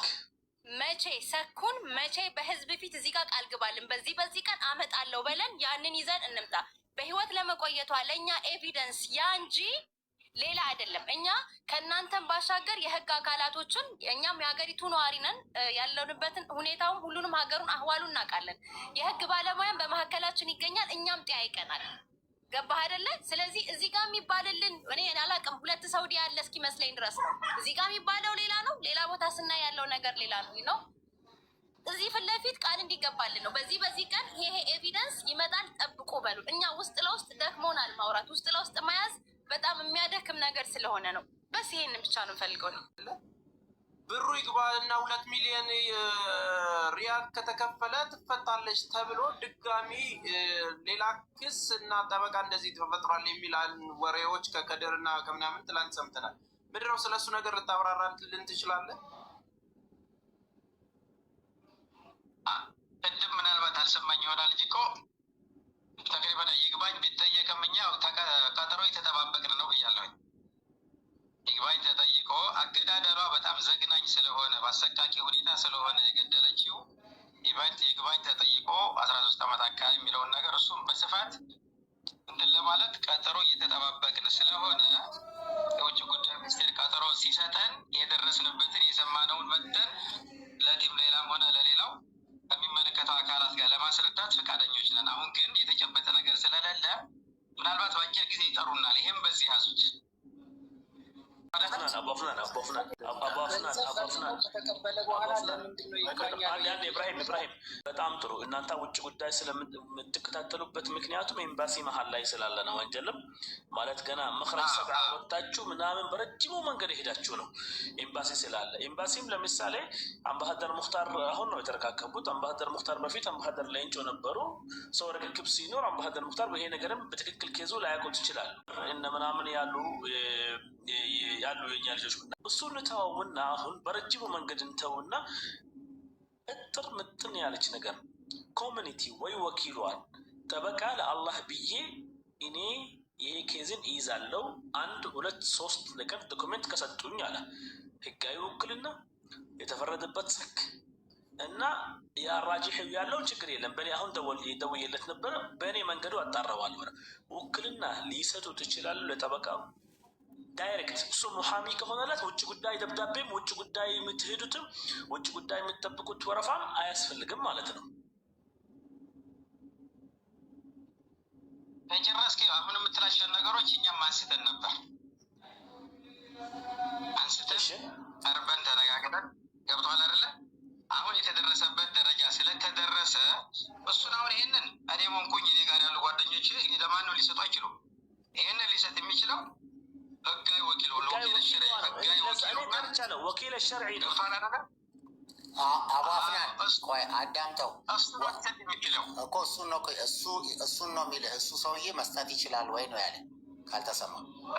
መቼ ሰኩን መቼ በህዝብ ፊት እዚህ ጋር ቃል ግባልን በዚህ ቀን አመጣለሁ በለን ያንን ይዘን እንምጣ። በህይወት ለመቆየቷ ለእኛ ኤቪደንስ ያ እንጂ ሌላ አይደለም። እኛ ከእናንተን ባሻገር የህግ አካላቶችን እኛም የሀገሪቱ ነዋሪ ነን። ያለንበትን ሁኔታውን ሁሉንም ሀገሩን አህዋሉን እናውቃለን። የህግ ባለሙያን በመካከላችን ይገኛል። እኛም ጠያይቀናል። ገባህ አይደለ? ስለዚህ እዚህ ጋር የሚባልልን እኔ አላውቅም። 2 ሰውዲ ያለ እስኪመስለኝ ድረስ ነው። እዚህ ጋር የሚባለው ሌላ ነው፣ ሌላ ቦታ ስናይ ያለው ነገር ሌላ ነው። እዚህ ፊት ለፊት ቃል እንዲገባልን ነው። በዚህ ቀን ይሄ ኤቪደንስ ይመጣል ጠብቆ በሉ። እኛ ውስጥ ለውስጥ ደክሞናል ማውራት። ውስጥ ለውስጥ መያዝ በጣም የሚያደክም ነገር ስለሆነ ነው። በስ ይሄንን ብቻ ነው ፈልገው ነው ብሩ ይግባ እና 2 ሚሊዮን ሪያል ከተከፈለ ትፈታለች ተብሎ ድጋሚ ሌላ ክስ እና ጠበቃ እንደዚህ ተፈጥሯል የሚል ወሬዎች ከከደር እና ከምናምን ትላንት ሰምተናል። ምንድነው ስለሱ ነገር ልታብራራልን ትችላለህ? ቅድም ምናልባት አልሰማኝ ይሆናል እንጂ እኮ ተቅሪበን ይግባኝ ቢጠየቅም እኛ ቀጠሮ የተጠባበቅን ነው ብያለሁኝ። ይግባኝ ተጠይቆ አገዳደሯ በጣም ዘግናኝ ስለሆነ በአሰቃቂ ሁኔታ ስለሆነ የገደለችው ይግባኝ ተጠይቆ 13 ዓመት አካባቢ የሚለውን ነገር እሱም በስፋት እንትን ለማለት ቀጠሮ እየተጠባበቅን ስለሆነ የውጭ ጉዳይ ሚኒስቴር ቀጠሮ ሲሰጠን የደረስንበትን የሰማነውን መጠን ለቲም ሌላም ሆነ ለሌላው ከሚመለከተው አካላት ጋር ለማስረዳት ፈቃደኞች ነን። አሁን ግን የተጨበጠ ነገር ስለሌለ ምናልባት በአጭር ጊዜ ይጠሩናል። ይሄም በዚህ ያዙት። ኢብራሂም በጣም ጥሩ። እናንተ ውጭ ጉዳይ ስለምትከታተሉበት ምክንያቱም ኤምባሲ መሀል ላይ ስላለ ነው። ወንጀልም ማለት ገና መክረጅ ሰብዓ ወጣችሁ ምናምን በረጅሙ መንገድ የሄዳችሁ ነው ኤምባሲ ስላለ። ኤምባሲም ለምሳሌ አምባሳደር ሙክታር አሁን ነው የተረካከቡት። አምባሳደር ሙክታር በፊት አምባሳደር ሌንጮ ነበሩ። ሰው ርክክብ ሲኖር አምባሳደር ሙክታር ይሄ ነገርም በትክክል ኬዙ ላያውቁት ይችላል። እነ ምናምን ያሉ የኛ ልጆች እሱን ተውና አሁን በረጅሙ መንገድ እንተውና እጥር ምጥን ያለች ነገር ኮሚኒቲ ወይ ወኪሏን ጠበቃ ለአላህ ብዬ እኔ ይሄ ኬዝን ይይዛለው 1 2 3 ነገር ዶክመንት ከሰጡኝ አለ ህጋዊ ውክልና የተፈረደበት ሰክ እና የአራጅሕ ያለው ችግር የለም። በእኔ አሁን ደውዬለት ነበረ። በእኔ መንገዱ አጣራዋል። ውክልና ሊሰጡት ይችላሉ ለጠበቃው ዳይሬክት። እሱ ሙሐሚ ከሆነለት ውጭ ጉዳይ ደብዳቤም ውጭ ጉዳይ የምትሄዱትም ውጭ ጉዳይ የምትጠብቁት ወረፋም አያስፈልግም ማለት ነው። ተጨረስክ? አሁን የምትላቸውን ነገሮች እኛም አንስተን ነበር። አንስተን ቀርበን ተነጋግረን ገብቷል አይደለ? አሁን የተደረሰበት ደረጃ ስለተደረሰ እሱን አሁን ይህንን እኔ ሆንኩኝ እኔ ጋር ያሉ ጓደኞች ለማን ነው ሊሰጡ አይችሉም። ይህንን ሊሰጥ የሚችለው ህጋዊ ወኪል ነው። ወኪል ሸርዒ ነው። አቡ አፍናን ቆይ አዳምጠው እኮ እሱን ነው የሚልህ። እሱ ሰውዬ መስጠት ይችላል ወይ ነው ያለ። ካልተሰማ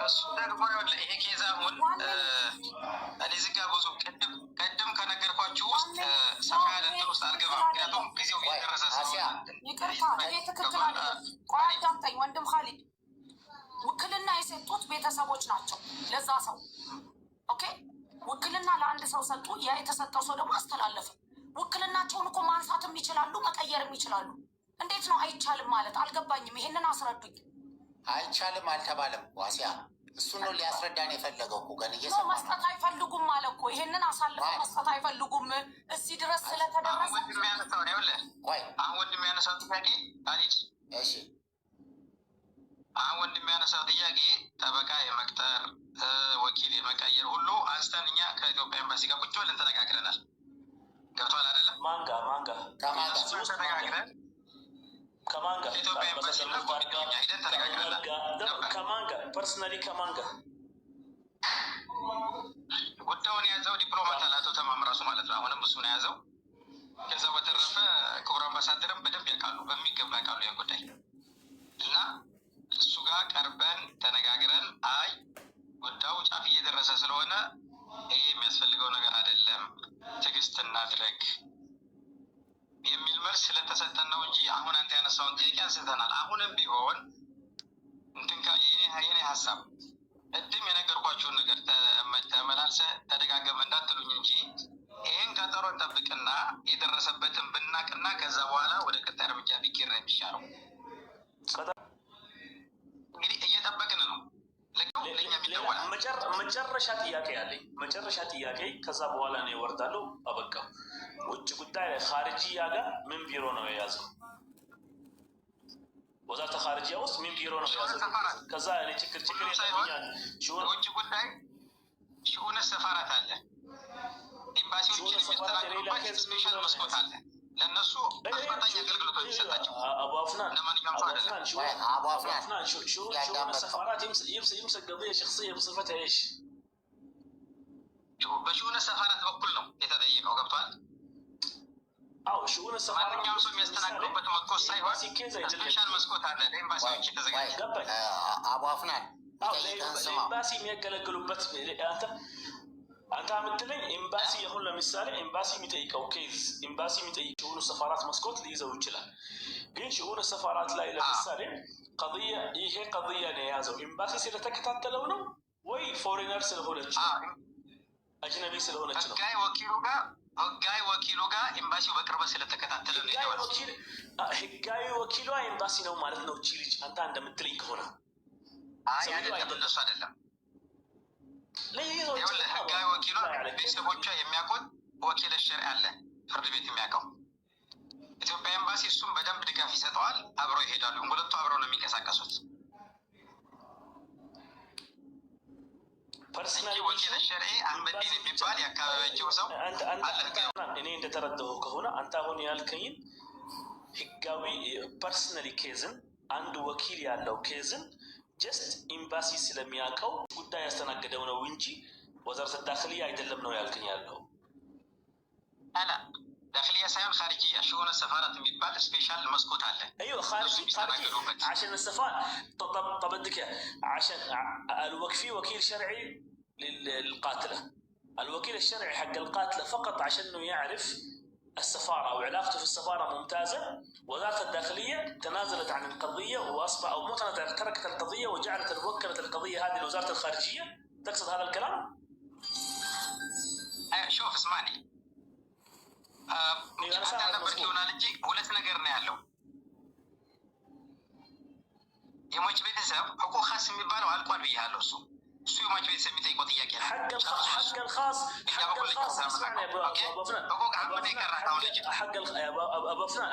እሱ ደግሞ ይሄ ኬዝ አሁን እኔ ዝጋ ብዙ ቅድም ከነገርኳችሁ ውስጥ ሰፋ ያለ እንትን ውስጥ አልገባም። ምክንያቱም ጊዜው እየደረሰ ይቅርታ፣ ይሄ ትክክል አይደለም። ቆይ አዳምጠኝ ወንድም ካሊድ። ውክልና የሰጡት ቤተሰቦች ናቸው ለዛ ሰው። ኦኬ፣ ውክልና ለአንድ ሰው ሰጡ። ያ የተሰጠው ሰው ደግሞ አስተላለፈ። ውክልናቸውን እኮ ማንሳትም ይችላሉ፣ መቀየርም ይችላሉ። እንዴት ነው አይቻልም ማለት? አልገባኝም። ይሄንን አስረዱኝ። አይቻልም አልተባለም። ዋሲያ እሱን ነው ሊያስረዳን የፈለገው እኮ ገን እየሰማ መስጠት አይፈልጉም ማለት እኮ ይሄንን አሳልፈው መስጠት አይፈልጉም። እዚህ ድረስ ስለተደረሰ አሁን ወንድም ያነሳው ጥያቄ ታሪክ እሺ፣ አሁን ወንድም ያነሳው ጥያቄ ጠበቃ የመቅጠር ወኪል የመቀየር ሁሉ አንስተን እኛ ከኢትዮጵያ ኤምባሲ ጋር ቁጭ ብለን ተነጋግረናል። ገብቷል አይደለም? ማንጋ ተነጋግረን ከማን ጋር ኢትዮጵያ ኤምባሲ እና ጓደኛ ሄደን ተነጋግረናል። ከማን ጋር ፐርሰናሊ ከማን ጋር ጉዳዩን የያዘው ዲፕሎማት አቶ ተማም ራሱ ማለት ነው። አሁንም እሱ ነው የያዘው። ከዛ በተረፈ ክቡር አምባሳደርም በደንብ ያውቃሉ፣ በሚገባ ያውቃሉ ይህን ጉዳይ እና እሱ ጋር ቀርበን ተነጋግረን አይ ጉዳዩ ጫፍ እየደረሰ ስለሆነ ይሄ የሚያስፈልገው ነገር አይደለም፣ ትዕግስት እናድረግ የሚል መልስ ስለተሰጠን ነው እንጂ አሁን አንተ ያነሳውን ጥያቄ አንስተናል። አሁንም ቢሆን የኔ ሀሳብ ቅድም የነገርኳችሁን ነገር ተመላልሰ ተደጋገመ እንዳትሉኝ እንጂ ይህን ቀጠሮ እንጠብቅና የደረሰበትን ብናቅና ከዛ በኋላ ወደ ቀጣይ እርምጃ ቢኬድ ነው የሚሻለው። እንግዲህ እየጠበቅን ነው። መጨረሻ ጥያቄ ያለኝ መጨረሻ ጥያቄ፣ ከዛ በኋላ ነው ይወርዳለሁ። አበቃው። ውጭ ጉዳይ ኻርጂያ ጋር ምን ቢሮ ነው የያዘው? ወዛተ ኻርጂያ ውስጥ ምን ቢሮ ነው የያዘው? ከዛ እኔ ችግር ይታኛል። ውጭ ጉዳይ ሽኡነ ሰፋራት አለ፣ ኤምባሲዎችን የሚያስተናግዱበት ስፔሻል መስኮት አለ። ለእነሱ አስፈላጊ አገልግሎቶች ይሰጣቸው። አቡ አፍናን شؤون السفارات يمسك قضية شخصية بصفتها ايش؟ በሽኡነ ሰፋራት በኩል ነው የተጠየቀው። ገብቷል? አዎ፣ ሽኡነ ሰፋራት ማንኛውም ሰው የሚያስተናግዱበት መስኮት ሳይሆን ስፔሻል መስኮት አለ ለኤምባሲዎች የተዘጋጀ። አቡ አፍናን ኤምባሲ የሚያገለግሉበት አንተ የምትለኝ ኤምባሲ አሁን ለምሳሌ ኤምባሲ የሚጠይቀው ኬዝ ኤምባሲ የሚጠይቅ ሽኡን ሰፋራት መስኮት ሊይዘው ይችላል። ግን ሽኡን ሰፋራት ላይ ለምሳሌ ይሄ ቀضያ ነው የያዘው ኤምባሲ ስለተከታተለው ነው ወይ ፎሬነር ስለሆነች አጅነቢ ስለሆነች ነው? ህጋዊ ወኪሉ ጋር ኤምባሲው በቅርበት ስለተከታተለ ነው። ህጋዊ ወኪሏ ኤምባሲ ነው ማለት ነው። እቺ ልጅ አንተ እንደምትለኝ ከሆነ አይደለም፣ እንደሱ አይደለም። ህጋዊ ወኪሏ ቤተሰቦቿ የሚያውቁት ወኪል ሸርዒ አለ፣ ፍርድ ቤት የሚያውቀው ኢትዮጵያ ኤምባሲ። እሱም በደንብ ድጋፍ ይሰጠዋል። አብረው ይሄዳሉ። ሁለቱ አብረው ነው የሚንቀሳቀሱት። ወኪል ሸርዒ አህመዲን የሚባል የአካባቢያቸው ሰው እኔ እንደተረዳሁ ከሆነ አንተ አሁን ያልከኝን ህጋዊ ፐርሰናሊ ኬዝን አንድ ወኪል ያለው ኬዝን ጀስት ኤምባሲ ስለሚያውቀው ጉዳይ ያስተናገደው ነው እንጂ ወዘርተ ዳክልያ አይደለም ነው ያልከኝ ያለው? አላ ዳክልያ ሳይሆን ኻርጂያ ሽኡን ሰፋራት የሚባል ስፔሻል መስኮት አለ። ايوه خارجي عشان السفاره. طب بدك عشان الوكفي وكيل شرعي للقاتله، الوكيل الشرعي حق القاتله فقط عشان انه يعرف السفاره وعلاقته في السفاره ممتازه. وزاره الداخليه تنازلت عن القضيه واصبح او مو تركت القضيه وجعلت وكلت القضيه هذه لوزاره الخارجيه. تقصد هذا الكلام؟ شوف اسمعني، እንዳልነበርክ ይሆናል እንጂ ሁለት ነገር ነው ያለው። የሟች ቤተሰብ ሕቁቅ ኻስ የሚባለው አልቋል ብያለሁ። እሱ የሟች ቤተሰብ የሚጠይቀው ጥያቄ ነው። حق الخاص اسمعني يا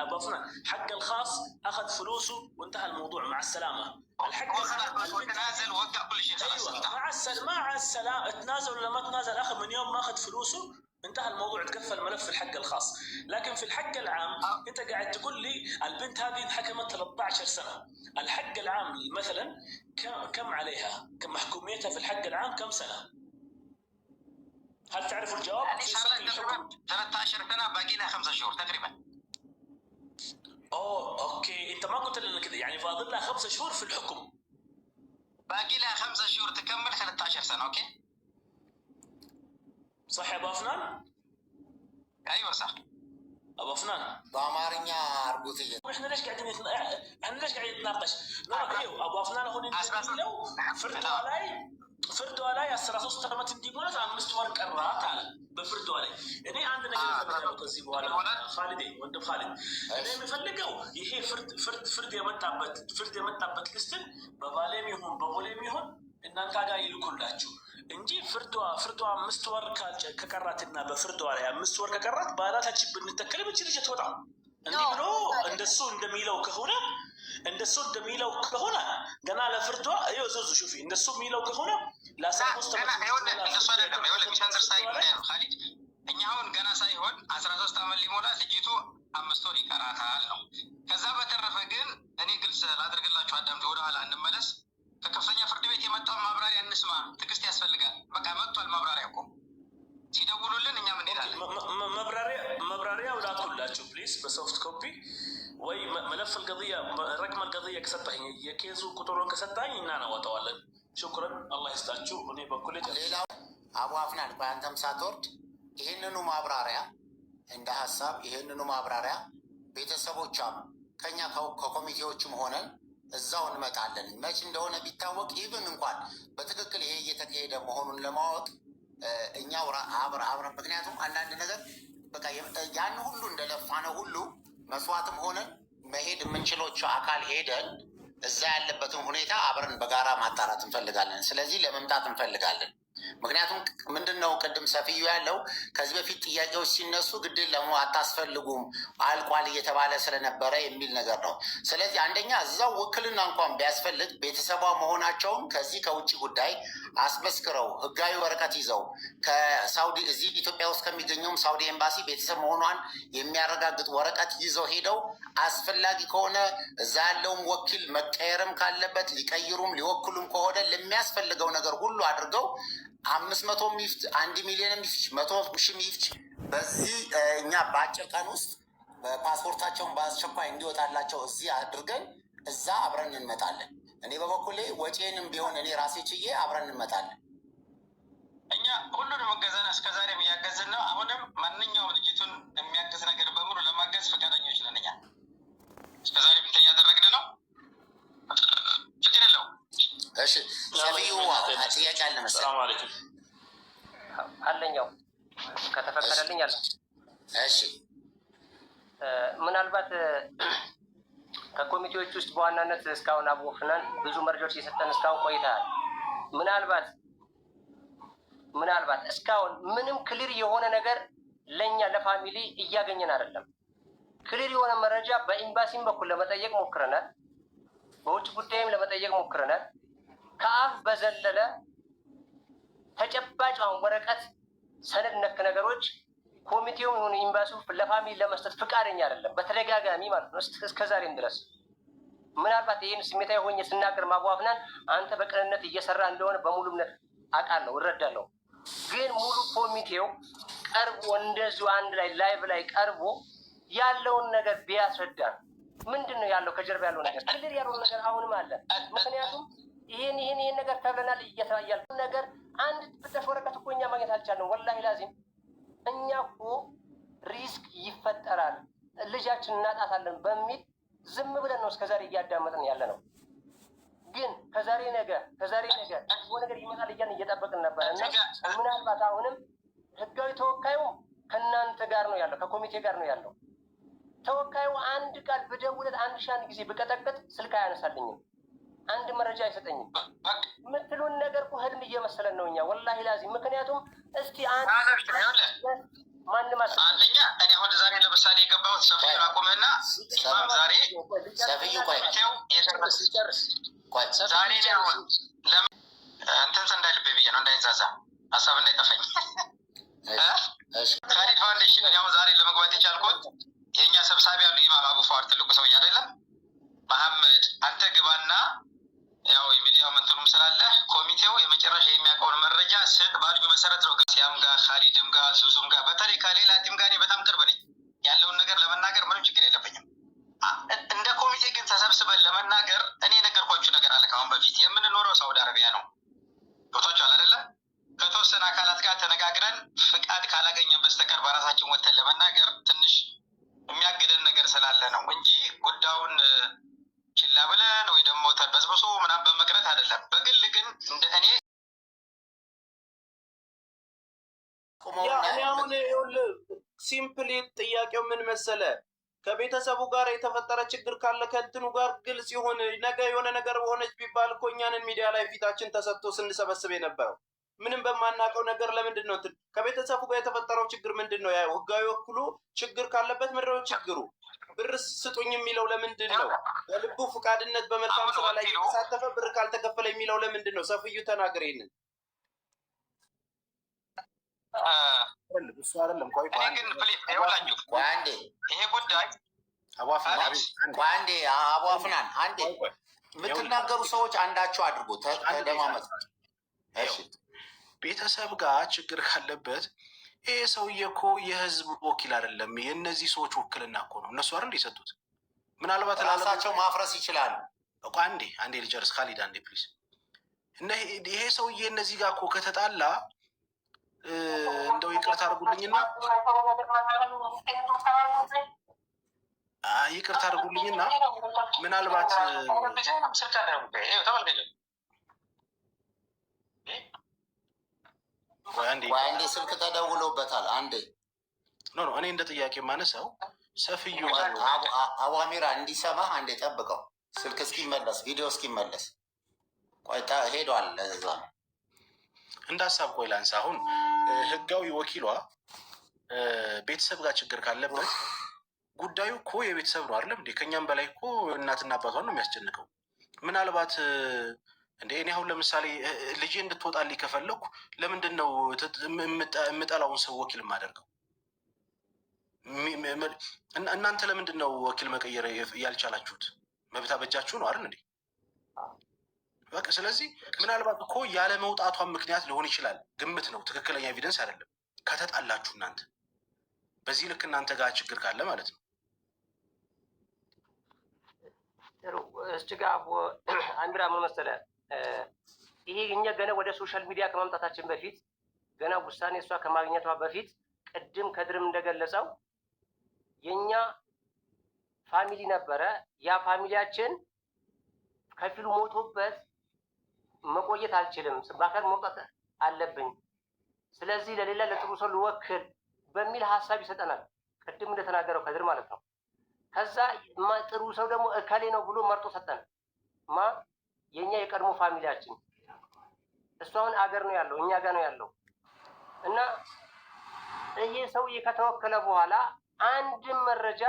ابو فنان حق الخاص اخذ فلوسه وانتهى الموضوع مع السلامه. الحق تنازل وقع كل شيء خلاص. مع السلامه تنازل ولا ما تنازل، اخذ من يوم ما اخذ فلوسه انتهى الموضوع، تقفل ملف الحق الخاص. لكن في الحق العام انت قاعد تقول لي البنت هذه انحكمت 13 سنه، الحق العام مثلا كم عليها؟ كم محكوميتها في الحق العام كم سنه؟ هل تعرف الجواب؟ يعني 13 سنه باقي لها 5 شهور تقريبا. اوكي انت ما قلت لنا كذا، يعني فاضل لها 5 شهور في الحكم. باقي لها 5 شهور تكمل 13 سنه. اوكي صح يا ابو افنان؟ ايوه صح ابو افنان. በአማርኛ አርጉት። احنا ليش قاعدين نتناقش؟ ايوه ابو افنان هو لو ፍርዷ ላይ 13 ዓመት እንዲሞላት 5 ወር ቀራት አለ። በፍርዷ ላይ እኔ አንድ ነገር እፈልጋለሁ ከዚህ በኋላ ኻሊድ ወንድም ኻሊድ፣ እኔ የምፈልገው ይሄ ፍርድ የመጣበት ልስትን በባሌም ይሁን በቦሌም ይሁን እናንተ ጋር ይልኩላችሁ እንጂ ፍርዷ 5 ወር ከቀራትና በፍርዷ ላይ 5 ወር ከቀራት ባላታችን ብንተከለ ብቻ ልጅ ትወጣ እንዲህ ብሎ እንደሱ እንደሚለው ከሆነ ገና ለፍርዷ ይወዘዙ ሹፊ እንደሱ የሚለው ከሆነ ለ13 ኻሊድ እኛ አሁን ገና ሳይሆን 13 ዓመት ሊሞላ ልጅቱ 5 ወር ይቀራታል ነው። ከዛ በተረፈ ግን እኔ ግልጽ ላድርግላችሁ፣ አዳምጡ፣ ወደ ኋላ እንመለስ። ከከፍተኛ ፍርድ ቤት የመጣው ማብራሪያ እንስማ። ትዕግስት ያስፈልጋል። በቃ መጥቷል ማብራሪያ እኮ ሲደውሉልን እኛም እንሄዳለን። መብራሪያው ላኩላችሁ ፕሊዝ በሶፍት ኮፒ ወይ መለፍ القضيه رقم القضيه ከሰጣኝ የኬዙ ቁጥሩን ከሰጣኝ እናወጣዋለን። ሽኩረን አላህ ይስጣችሁ። እኔ በኩል ሌላው አቡ አፍናን በአንተም ሳትወርድ ይህንኑ ማብራሪያ እንደ ሀሳብ ይህንኑ ማብራሪያ ቤተሰቦቿም ከኛ ከኮሚቴዎችም ሆነን እዛው እንመጣለን። መች እንደሆነ ቢታወቅ ኢቭን እንኳን በትክክል ይሄ እየተካሄደ መሆኑን ለማወቅ እኛው አብረን ምክንያቱም አንዳንድ ነገር በቃ ያን ሁሉ እንደለፋነው ሁሉ መስዋዕትም ሆነን መሄድ የምንችሎቹ አካል ሄደን እዛ ያለበትን ሁኔታ አብረን በጋራ ማጣራት እንፈልጋለን። ስለዚህ ለመምጣት እንፈልጋለን። ምክንያቱም ምንድን ነው ቅድም ሰፊዩ ያለው ከዚህ በፊት ጥያቄዎች ሲነሱ ግድል ለሞ አታስፈልጉም አልቋል እየተባለ ስለነበረ የሚል ነገር ነው። ስለዚህ አንደኛ እዛው ውክልና እንኳን ቢያስፈልግ ቤተሰቧ መሆናቸውን ከዚህ ከውጭ ጉዳይ አስመስክረው ህጋዊ ወረቀት ይዘው ከሳውዲ እዚህ ኢትዮጵያ ውስጥ ከሚገኘውም ሳውዲ ኤምባሲ ቤተሰብ መሆኗን የሚያረጋግጥ ወረቀት ይዘው ሄደው አስፈላጊ ከሆነ እዛ ያለውም ወኪል መቀየርም ካለበት ሊቀይሩም ሊወክሉም ከሆነ ለሚያስፈልገው ነገር ሁሉ አድርገው 500 ሚፍት 1 ሚሊዮን ሚፍት 100 ሚፍት በዚህ እኛ በአጭር ቀን ውስጥ ፓስፖርታቸውን በአስቸኳይ እንዲወጣላቸው እዚህ አድርገን እዛ አብረን እንመጣለን። እኔ በበኩሌ ወጪንም ቢሆን እኔ ራሴ ችዬ አብረን እንመጣለን። እኛ ሁሉንም እገዛን እስከዛሬም እያገዝን ነው። አሁንም ማንኛውም ልጅቱን የሚያግዝ ነገር በሙሉ ለማገዝ ፈቃደኞች ነን። እኛ እስከዛሬ ብቻ እያደረግን ነው። ችግር የለውም። እሺ ሰፊዩ ጥያቄ አለ መሰለኝ አለኛው ከተፈቀደልኝ አለ። እሺ ምናልባት ከኮሚቴዎች ውስጥ በዋናነት እስካሁን አቡ ፍናን ብዙ መረጃዎች እየሰጠን እስካሁን ቆይተሃል። ምናልባት እስካሁን ምንም ክሊር የሆነ ነገር ለእኛ ለፋሚሊ እያገኘን አይደለም። ክሊር የሆነ መረጃ በኤምባሲም በኩል ለመጠየቅ ሞክረናል፣ በውጭ ጉዳይም ለመጠየቅ ሞክረናል። ከአፍ በዘለለ ተጨባጭ ወረቀት ሰነድ ነክ ነገሮች ኮሚቴውም ይሁን ኤምባሲው ለፋሚሊ ለመስጠት ፍቃደኛ አይደለም፣ በተደጋጋሚ ማለት ነው እስከዛሬም ድረስ። ምናልባት ይህን ስሜታዊ ሆኜ ስናገር አቡ አፍናን አንተ በቅንነት እየሰራ እንደሆነ በሙሉ እምነት አውቃለሁ፣ እረዳለሁ። ግን ሙሉ ኮሚቴው ቀርቦ እንደዚሁ አንድ ላይ ላይቭ ላይ ቀርቦ ያለውን ነገር ቢያስረዳን ምንድን ነው ያለው ከጀርባ ያለው ነገር ክልል ያለው ነገር አሁንም አለ። ምክንያቱም ይሄን ነገር ተብለናል እየተባያል ነገር አንድ ብጠፍ ወረቀት እኮ እኛ ማግኘት አልቻለም። ወላሂ ላዚም እኛ እኮ ሪስክ ይፈጠራል ልጃችን እናጣታለን በሚል ዝም ብለን ነው እስከዛሬ እያዳመጥን ያለ ነው። ግን ከዛሬ ነገ ነገር ይመጣል እያልን እየጠበቅን ነበር እና ምናልባት አሁንም ህጋዊ ተወካዩ ከእናንተ ጋር ነው ያለው፣ ከኮሚቴ ጋር ነው ያለው። ተወካዩ አንድ ቃል ብደውለት 1000 ጊዜ ብቀጠቅጥ ስልክ አያነሳልኝም፣ አንድ መረጃ አይሰጠኝም። የምትሉን ነገር እኮ ህልም እየመሰለን ነው እኛ ወላሂ ላዚም። ምክንያቱም እስቲ ማንም አንደኛ እኔ አሁን ዛሬ ለምሳሌ የገባሁት ሰፊዩ አቁምና ኢማም ዛሬ ሰፊዩ ዛሬ አሁን ለምን እንትን እንዳይልብ ብዬ ነው እንዳይዛዛ ሀሳብ እንዳይጠፋኝ ካሊድ ፋውንዴሽን እኔ አሁን ዛሬ ለመግባት የቻልኩት የእኛ ሰብሳቢ ያሉ ኢማም አቡ ፏር ትልቁ ሰውዬ አይደለም መሐመድ አንተ ግባና ያው የሚዲያው መንትኑም ስላለ ኮሚቴው የመጨረሻ የሚያውቀውን መረጃ ስጥ ባልጁ መሰረት ነው። ሲያም ጋር ካሊድም ጋር ዙዙም ጋር በተለይ ከሌላ ቲም ጋር በጣም ቅርብ ነኝ። ያለውን ነገር ለመናገር ምንም ችግር የለብኝም። እንደ ኮሚቴ ግን ተሰብስበን ለመናገር እኔ ነገርኳችሁ ነገር አለ። ከአሁን በፊት የምንኖረው ሳውዲ አረቢያ ነው። ቦታችኋል አይደለ? ከተወሰነ አካላት ጋር ተነጋግረን ፍቃድ ካላገኘን በስተቀር በራሳችን ወተን ለመናገር ትንሽ የሚያግደን ነገር ስላለ ነው እንጂ ጉዳዩን ችላ ብለን ወይ ደግሞ ተበስብሶ ምናምን በመቅረት አይደለም። በግል ግን እንደ እኔ አሁን ይኸውልህ ሲምፕሊ ጥያቄው ምን መሰለ፣ ከቤተሰቡ ጋር የተፈጠረ ችግር ካለ ከእንትኑ ጋር ግልጽ ይሁን። ነገ የሆነ ነገር በሆነች ቢባል እኮ እኛንን ሚዲያ ላይ ፊታችን ተሰጥቶ ስንሰበስብ የነበረው ምንም በማናውቀው ነገር ለምንድን ነው ከቤተሰቡ ጋር የተፈጠረው ችግር ምንድን ነው? ያው ህጋዊ ወክሉ ችግር ካለበት ምንድን ነው ችግሩ? ብር ስጡኝ የሚለው ለምንድን ነው? በልቡ ፈቃድነት በመልካም ስራ ላይ የተሳተፈ ብር ካልተከፈለ የሚለው ለምንድን ነው? ሰፊዩ ተናገር ይሄንን። እሱ አይደለም ቆይ ግን ፕሊዝ ይኸውላችሁ አንዴ ይሄ ጉዳይ አንዴ አቡ አፍናን አንዴ የምትናገሩ ሰዎች አንዳቸው አድርጎ ተደማመጥ። እሺ ቤተሰብ ጋር ችግር ካለበት ይሄ ሰውዬ እኮ የህዝብ ወኪል አይደለም። የእነዚህ ሰዎች ውክልና እኮ ነው። እነሱ አይደል የሰጡት? ምናልባት ራሳቸው ማፍረስ ይችላሉ። አንዴ ልጨርስ ካሊድ፣ አንዴ ፕሊዝ። ይሄ ሰውዬ እነዚህ ጋር እኮ ከተጣላ እንደው ይቅርታ አድርጉልኝና ምናልባት አንዴ ስልክ ተደውሎበታል። አንዴ እኔ እንደ ጥያቄ ማነሳው ሰፊዩ አዋሚራ እንዲሰማ አንዴ ጠብቀው፣ ስልክ እስኪመለስ ቪዲዮ እስኪመለስ ቆይታ ሄዷል። ለዛ እንደ ሀሳብ ቆይ ላንሳ። አሁን ህጋዊ ወኪሏ ቤተሰብ ጋር ችግር ካለበት ጉዳዩ እኮ የቤተሰብ ነው አይደለም እንዴ? ከኛም በላይ እኮ እናትና አባቷን ነው የሚያስጨንቀው። ምናልባት እንደ እኔ አሁን ለምሳሌ ልጄ እንድትወጣልኝ ከፈለኩ ለምንድን ነው የምጠላውን ሰው ወኪል የማደርገው? እናንተ ለምንድን ነው ወኪል መቀየር ያልቻላችሁት? መብታ በጃችሁ ነው አይደል እንዴ? በቃ ስለዚህ ምናልባት እኮ ያለ መውጣቷን ምክንያት ሊሆን ይችላል። ግምት ነው፣ ትክክለኛ ኤቪደንስ አይደለም። ከተጣላችሁ እናንተ በዚህ ልክ እናንተ ጋር ችግር ካለ ማለት ነው። እስችጋ አንድራ ምን መሰለህ፣ ይሄ እኛ ገና ወደ ሶሻል ሚዲያ ከማምጣታችን በፊት ገና ውሳኔ እሷ ከማግኘቷ በፊት ቅድም ከድርም እንደገለጸው የኛ ፋሚሊ ነበረ። ያ ፋሚሊያችን ከፊሉ ሞቶበት መቆየት አልችልም፣ በአካል መውጣት አለብኝ፣ ስለዚህ ለሌላ ለጥሩ ሰው ልወክል በሚል ሀሳብ ይሰጠናል። ቅድም እንደተናገረው ከድር ማለት ነው። ከዛ ጥሩ ሰው ደግሞ እከሌ ነው ብሎ መርጦ ሰጠን። የኛ የቀድሞ ፋሚሊያችን እሱ አሁን አገር ነው ያለው፣ እኛ ጋር ነው ያለው እና ይሄ ሰውዬ ከተወከለ በኋላ አንድም መረጃ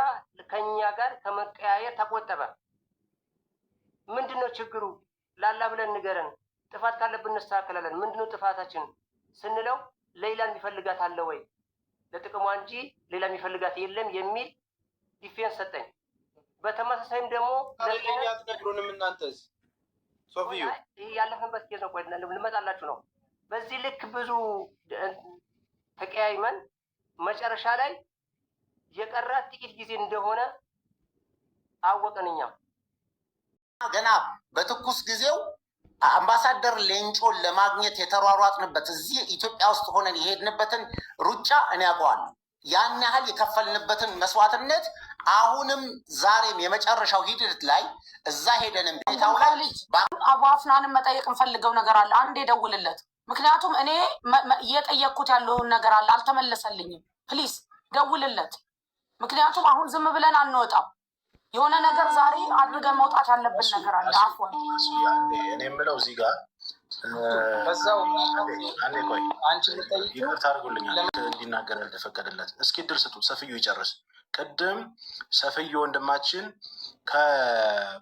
ከኛ ጋር ከመቀያየር ተቆጠበ። ምንድነው ችግሩ? ላላ ብለን ንገረን፣ ጥፋት ካለብን እንስተካከላለን። ምንድነው ጥፋታችን ስንለው ሌላ የሚፈልጋት አለ ወይ ለጥቅሟ እንጂ ሌላ የሚፈልጋት የለም የሚል ዲፌንስ ሰጠኝ። በተመሳሳይም ደግሞ ለኛ አትነግሩንም እናንተስ? ሶፊዩ ይሄ ያለፈንበት ኬዝ ነው። ቆይ ልመጣላችሁ ነው። በዚህ ልክ ብዙ ተቀያይመን መጨረሻ ላይ የቀራት ጥቂት ጊዜ እንደሆነ አወቅን። እኛም ገና በትኩስ ጊዜው አምባሳደር ሌንጮን ለማግኘት የተሯሯጥንበት እዚህ ኢትዮጵያ ውስጥ ሆነን የሄድንበትን ሩጫ እኔ ያውቀዋለሁ። ያን ያህል የከፈልንበትን መስዋዕትነት አሁንም ዛሬም የመጨረሻው ሂደት ላይ እዛ ሄደንም ቤታው ላይ አቡ አፍናንን መጠየቅ እንፈልገው ነገር አለ። አንድ የደውልለት። ምክንያቱም እኔ እየጠየቅኩት ያለውን ነገር አለ፣ አልተመለሰልኝም። ፕሊዝ ደውልለት። ምክንያቱም አሁን ዝም ብለን አንወጣም። የሆነ ነገር ዛሬ አድርገን መውጣት ያለብን ነገር አለ። አፍዋን እኔ የምለው እዚህ ጋር በዛው አንዴ ቆይ፣ አንቺ ልጠይቅ ይቅርታ አድርጉልኛል እንዲናገር ያልተፈቀደለት። እስኪ ድር ስጡት፣ ሰፍዩ ይጨርስ። ቅድም ሰፍዩ ወንድማችን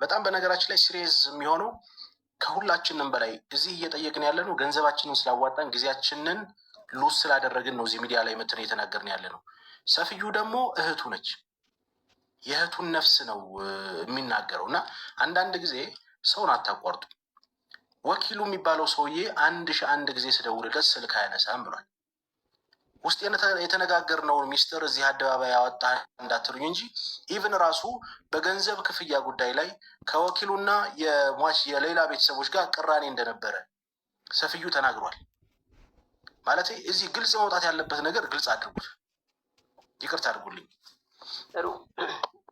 በጣም በነገራችን ላይ ሲሪየስ የሚሆነው ከሁላችንም በላይ እዚህ እየጠየቅን ያለ ነው ገንዘባችንን ስላዋጣን ጊዜያችንን ሉስ ስላደረግን ነው እዚህ ሚዲያ ላይ መተን እየተናገርን ያለ ነው። ሰፍዩ ደግሞ እህቱ ነች፣ የእህቱን ነፍስ ነው የሚናገረው። እና አንዳንድ ጊዜ ሰውን አታቋርጡ። ወኪሉ የሚባለው ሰውዬ 1001 ጊዜ ስደውልለት ስልክ አያነሳም ብሏል። ውስጥ የተነጋገርነውን ሚስጥር እዚህ አደባባይ ያወጣ እንዳትሉኝ እንጂ ኢቭን ራሱ በገንዘብ ክፍያ ጉዳይ ላይ ከወኪሉና የሟች የሌላ ቤተሰቦች ጋር ቅራኔ እንደነበረ ሰፍዩ ተናግሯል። ማለት እዚህ ግልጽ መውጣት ያለበት ነገር ግልጽ አድርጉት። ይቅርታ አድርጉልኝ። ጥሩ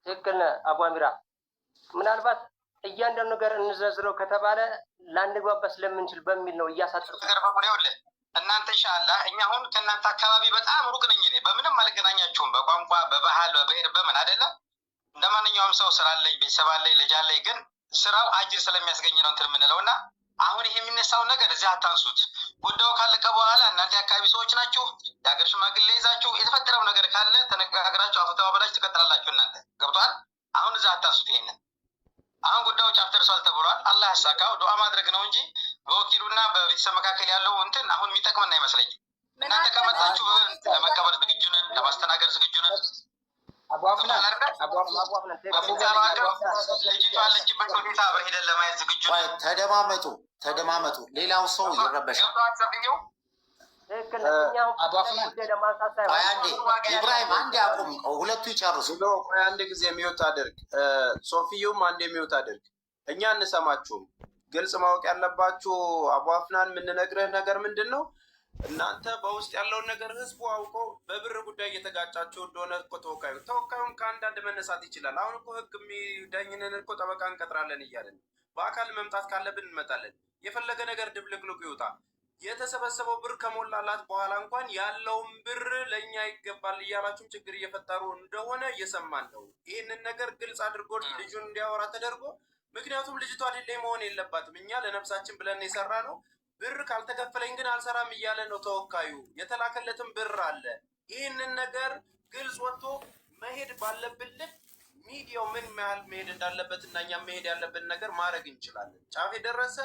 ትክክል አቡ አሚራ። ምናልባት እያንዳንዱ ነገር እንዘርዝረው ከተባለ ላንግባባ ስለምንችል በሚል ነው እያሳጠሩ እናንተ ኢንሻአላህ እኛ አሁን ከእናንተ አካባቢ በጣም ሩቅ ነኝ። እኔ በምንም አልገናኛችሁም፣ በቋንቋ በባህል በብሔር በምን አይደለም። እንደ ማንኛውም ሰው ስራ አለኝ፣ ቤተሰብ አለኝ፣ ልጅ አለኝ። ግን ስራው አጅር ስለሚያስገኝ ነው እንትን የምንለው እና አሁን ይሄ የሚነሳው ነገር እዚህ አታንሱት። ጉዳዩ ካለቀ በኋላ እናንተ የአካባቢ ሰዎች ናችሁ፣ የሀገር ሽማግሌ ይዛችሁ የተፈጠረው ነገር ካለ ተነጋግራችሁ አፍ ተባብላችሁ ትቀጥላላችሁ። እናንተ ገብቷል። አሁን እዚህ አታንሱት ይሄንን። አሁን ጉዳዩ ጫፍ ደርሷል ተብሏል። አላህ ያሳካው፣ ዱዓ ማድረግ ነው እንጂ በወኪሉና በቤተሰብ መካከል ያለው እንትን አሁን የሚጠቅመን አይመስለኝም። እናንተ ከመጣችሁ ለመቀበል ዝግጁ ነን፣ ለማስተናገድ ዝግጁ ነን። ልጅቷ ያለችበት ሁኔታ በሂደን ለማየት ዝግጁ ነን። ተደማመጡ። ሌላው ሰው ይረበሻል። ኢብራሂም አንድ ያቁም፣ ሁለቱ ይጨርሱ። አንድ ጊዜ የሚወት አድርግ፣ ሶፊዩም አንድ የሚወት አድርግ። እኛ እንሰማችሁም። ግልጽ ማወቅ ያለባችሁ አቡ አፍናን የምንነግርህ ነገር ምንድን ነው? እናንተ በውስጥ ያለውን ነገር ህዝቡ አውቆ በብር ጉዳይ እየተጋጫችሁ እንደሆነ እኮ ተወካዩም ከአንዳንድ መነሳት ይችላል። አሁን እኮ ህግ የሚዳኝንን እኮ ጠበቃ እንቀጥራለን እያለን በአካል መምጣት ካለብን እንመጣለን። የፈለገ ነገር ድብልቅልቁ ይውጣ። የተሰበሰበው ብር ከሞላላት በኋላ እንኳን ያለውን ብር ለእኛ ይገባል እያላችሁም ችግር እየፈጠሩ እንደሆነ እየሰማን ነው። ይህንን ነገር ግልጽ አድርጎ ልጁን እንዲያወራ ተደርጎ፣ ምክንያቱም ልጅቷ ሌላ መሆን የለባትም። እኛ ለነፍሳችን ብለን የሰራ ነው። ብር ካልተከፈለኝ ግን አልሰራም እያለ ነው ተወካዩ። የተላከለትም ብር አለ። ይህንን ነገር ግልጽ ወጥቶ መሄድ ባለብን ልክ ሚዲያው ምን ያህል መሄድ እንዳለበት እና እኛ መሄድ ያለብን ነገር ማድረግ እንችላለን። ጫፍ የደረሰ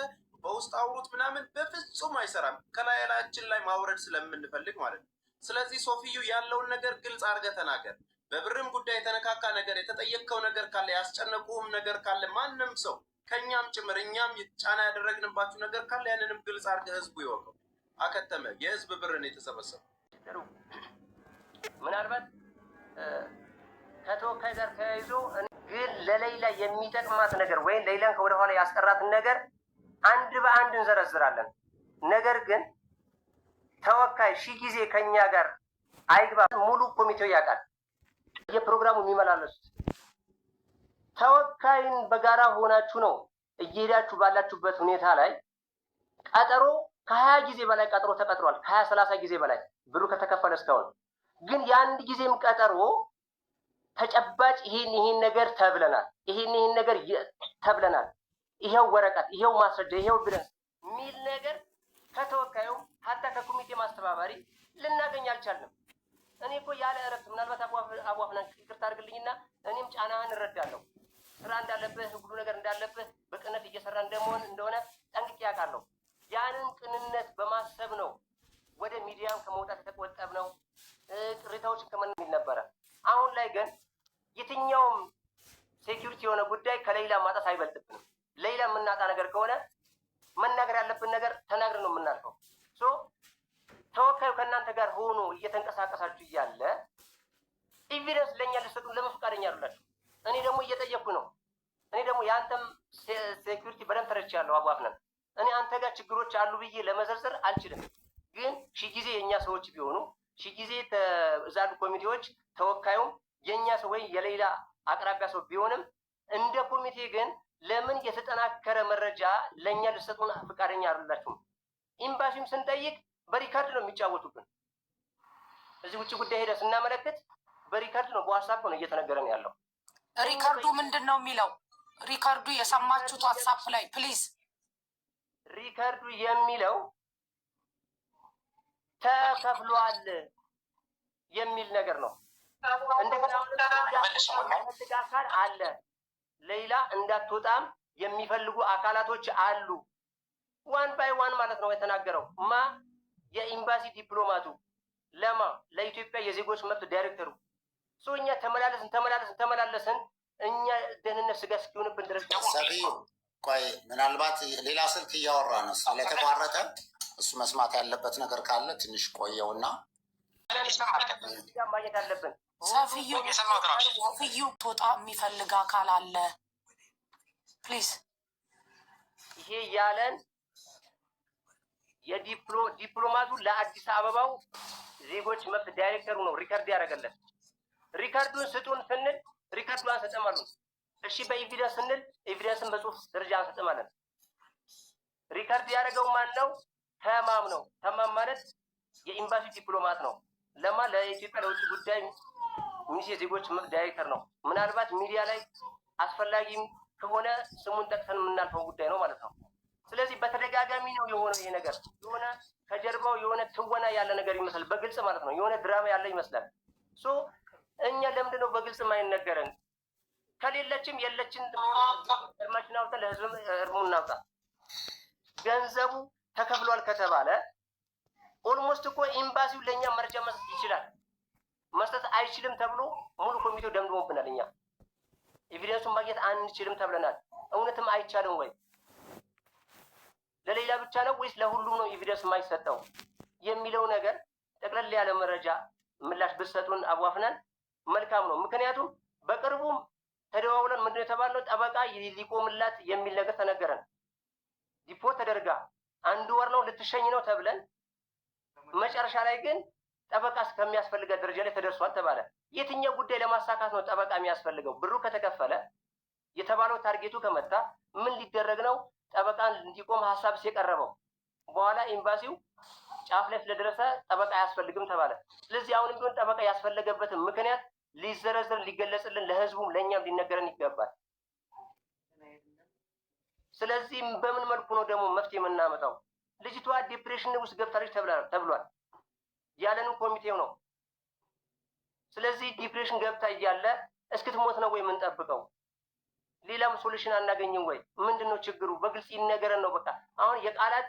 በውስጥ አውሩት ምናምን በፍጹም አይሰራም። ከላያችን ላይ ማውረድ ስለምንፈልግ ማለት ነው። ስለዚህ ሶፊዩ ያለውን ነገር ግልጽ አድርገህ ተናገር። በብርም ጉዳይ የተነካካ ነገር የተጠየቅከው ነገር ካለ ያስጨነቁህም ነገር ካለ ማንም ሰው ከእኛም ጭምር እኛም ጫና ያደረግንባችሁ ነገር ካለ ያንንም ግልጽ አድርገህ ህዝቡ ይወቀው። አከተመ። የህዝብ ብርን የተሰበሰበ ምናልባት ከተወካይ ጋር ተያይዞ ግን ለሌላ የሚጠቅማት ነገር ወይም ሌላን ከወደኋላ ያስቀራትን ነገር አንድ በአንድ እንዘረዝራለን። ነገር ግን ተወካይ ሺህ ጊዜ ከኛ ጋር አይግባ። ሙሉ ኮሚቴው ያውቃል። የፕሮግራሙ የሚመላለሱት ተወካይን በጋራ ሆናችሁ ነው እየሄዳችሁ ባላችሁበት ሁኔታ ላይ ቀጠሮ ከ20 ጊዜ በላይ ቀጠሮ ተቀጥሯል። ከ20-30 ጊዜ በላይ ብሩ ከተከፈለ እስካሁን ግን የአንድ ጊዜም ቀጠሮ ተጨባጭ ይሄን ነገር ተብለናል፣ ይሄን ነገር ተብለናል፣ ይሄው ወረቀት፣ ይሄው ማስረጃ፣ ይሄው ብለን ሚል ነገር ከተወካዩ ሀታ ከኮሚቴ ማስተባበሪ ልናገኝ አልቻልንም። እኔ እኮ ያለ እረፍት ምናልባት አቡ አፍናን ይቅርታ አድርግልኝና እኔም ጫናህን እረዳለሁ። ስራ እንዳለብህ ሁሉ ነገር እንዳለብህ በቅነት እየሰራ እንደሆነ ጠንቅቄ አውቃለሁ። ያንን ቅንነት በማሰብ ነው ወደ ሚዲያም ከመውጣት የተቆጠብነው። ቅሬታዎችን ከመሚል ነበረ። አሁን ላይ ግን የትኛውም ሴኪሪቲ የሆነ ጉዳይ ከሌላ ማጣት አይበልጥብንም። ሌላ የምናጣ ነገር ከሆነ መናገር ያለብን ነገር ተናግረን ነው የምናልፈው። ተወካዩ ከእናንተ ጋር ሆኖ እየተንቀሳቀሳችሁ እያለ ኤቪደንስ ለእኛ ልሰጡን ለምን ፈቃደኛ አይደላችሁ? እኔ ደግሞ እየጠየቅኩ ነው። እኔ ደግሞ የአንተም ሴኪሪቲ በደንብ ተረድቻለሁ አቡ አፍናን። እኔ አንተ ጋር ችግሮች አሉ ብዬ ለመዘርዘር አልችልም። ግን ሺህ ጊዜ የእኛ ሰዎች ቢሆኑ ሺህ ጊዜ እዛ ያሉ ኮሚቴዎች ተወካዩም የእኛ ሰው ወይ የሌላ አቅራቢያ ሰው ቢሆንም እንደ ኮሚቴ ግን ለምን የተጠናከረ መረጃ ለእኛ ልሰጡን ፈቃደኛ አይደላችሁም? ኤምባሲም ስንጠይቅ በሪካርድ ነው የሚጫወቱብን። እዚህ ውጭ ጉዳይ ሄደ ስናመለክት በሪካርድ ነው በዋትሳፕ ነው እየተነገረን ያለው። ሪካርዱ ምንድን ነው የሚለው? ሪካርዱ የሰማችሁት ዋትሳፕ ላይ ፕሊዝ። ሪካርዱ የሚለው ተከፍሏል የሚል ነገር ነው። እንደገና አካል አለ ሌላ እንዳትወጣም የሚፈልጉ አካላቶች አሉ። ዋን ባይ ዋን ማለት ነው የተናገረው። የኤምባሲ ዲፕሎማቱ ለማ ለኢትዮጵያ የዜጎች መብት ዳይሬክተሩ እኛ ተመላለስን እኛ ደህንነት ስጋ እስኪሆንብን ድረስ ሰፊው ቆይ፣ ምናልባት ሌላ ስልክ እያወራ ነው ስለተቋረጠ እሱ መስማት ያለበት ነገር ካለ ትንሽ ቆየውና ማግኘት አለብን። ሰፊዩ ትወጣ የሚፈልግ አካል አለ ፕሊዝ። ይሄ ያለን የዲፕሎማቱ ለአዲስ አበባው ዜጎች መብት ዳይሬክተሩ ነው ሪከርድ ያደረገለት። ሪከርዱን ስጡን ስንል ሪከርዱ አንሰጥማለን። እሺ በኤቪደንስ ስንል ኤቪደንስን በጽሁፍ ደረጃ አንሰጥማለን። ሪከርድ ያደረገው ማን ነው? ተማም ነው። ተማም ማለት የኤምባሲ ዲፕሎማት ነው። ለማ ለኢትዮጵያ ለውጭ ጉዳይ ሚኒስቴር ዜጎች መብት ዳይሬክተር ነው። ምናልባት ሚዲያ ላይ አስፈላጊም ከሆነ ስሙን ጠቅሰን የምናልፈው ጉዳይ ነው ማለት ነው። ስለዚህ በተደጋጋሚ ነው የሆነው ይሄ ነገር። የሆነ ከጀርባው የሆነ ትወና ያለ ነገር ይመስላል፣ በግልጽ ማለት ነው። የሆነ ድራማ ያለ ይመስላል። እኛ ለምንድን ነው በግልጽ የማይነገረን? ከሌለችም የለችን እርማችን አውጥተን ለህዝብ እርሙን እናውጣ። ገንዘቡ ተከፍሏል ከተባለ ኦልሞስት እኮ ኤምባሲው ለእኛ መረጃ መስጠት ይችላል። መስጠት አይችልም ተብሎ ሙሉ ኮሚቴው ደምድሞብናል። እኛ ኤቪደንሱን ማግኘት አንችልም ተብለናል። እውነትም አይቻልም ወይ? ለሌላ ብቻ ነው ወይስ ለሁሉም ነው ኤቪደንስ የማይሰጠው የሚለው ነገር ጠቅለል ያለ መረጃ ምላሽ ብትሰጡን አዋፍናን መልካም ነው። ምክንያቱም በቅርቡም ተደዋውለን ምንድን ነው የተባለው? ጠበቃ ሊቆምላት የሚል ነገር ተነገረን። ዲፖርት ተደርጋ 1 ወር ነው ልትሸኝ ነው ተብለን መጨረሻ ላይ ግን ጠበቃ እስከሚያስፈልገው ደረጃ ላይ ተደርሷል ተባለ። የትኛው ጉዳይ ለማሳካት ነው ጠበቃ የሚያስፈልገው? ብሩ ከተከፈለ የተባለው ታርጌቱ ከመጣ ምን ሊደረግ ነው? ጠበቃን እንዲቆም ሀሳብ የቀረበው በኋላ ኤምባሲው ጫፍ ላይ ስለደረሰ ጠበቃ አያስፈልግም ተባለ። ስለዚህ አሁንም ቢሆን ጠበቃ ያስፈለገበትን ምክንያት ሊዘረዝር ሊገለጽልን ለህዝቡም ለእኛም ሊነገረን ይገባል። ስለዚህ በምን መልኩ ነው ደግሞ መፍትሄ የምናመጣው? ልጅቷ ዲፕሬሽን ውስጥ ገብታለች ተብሏል። ያለንም ኮሚቴው ነው። ስለዚህ ዲፕሬሽን ገብታ እያለ እስክትሞት ነው ወይ የምንጠብቀው? ሌላም ሶሉሽን አናገኝም ወይ? ምንድን ነው ችግሩ? በግልጽ ይነገረን ነው በቃ። አሁን የቃላት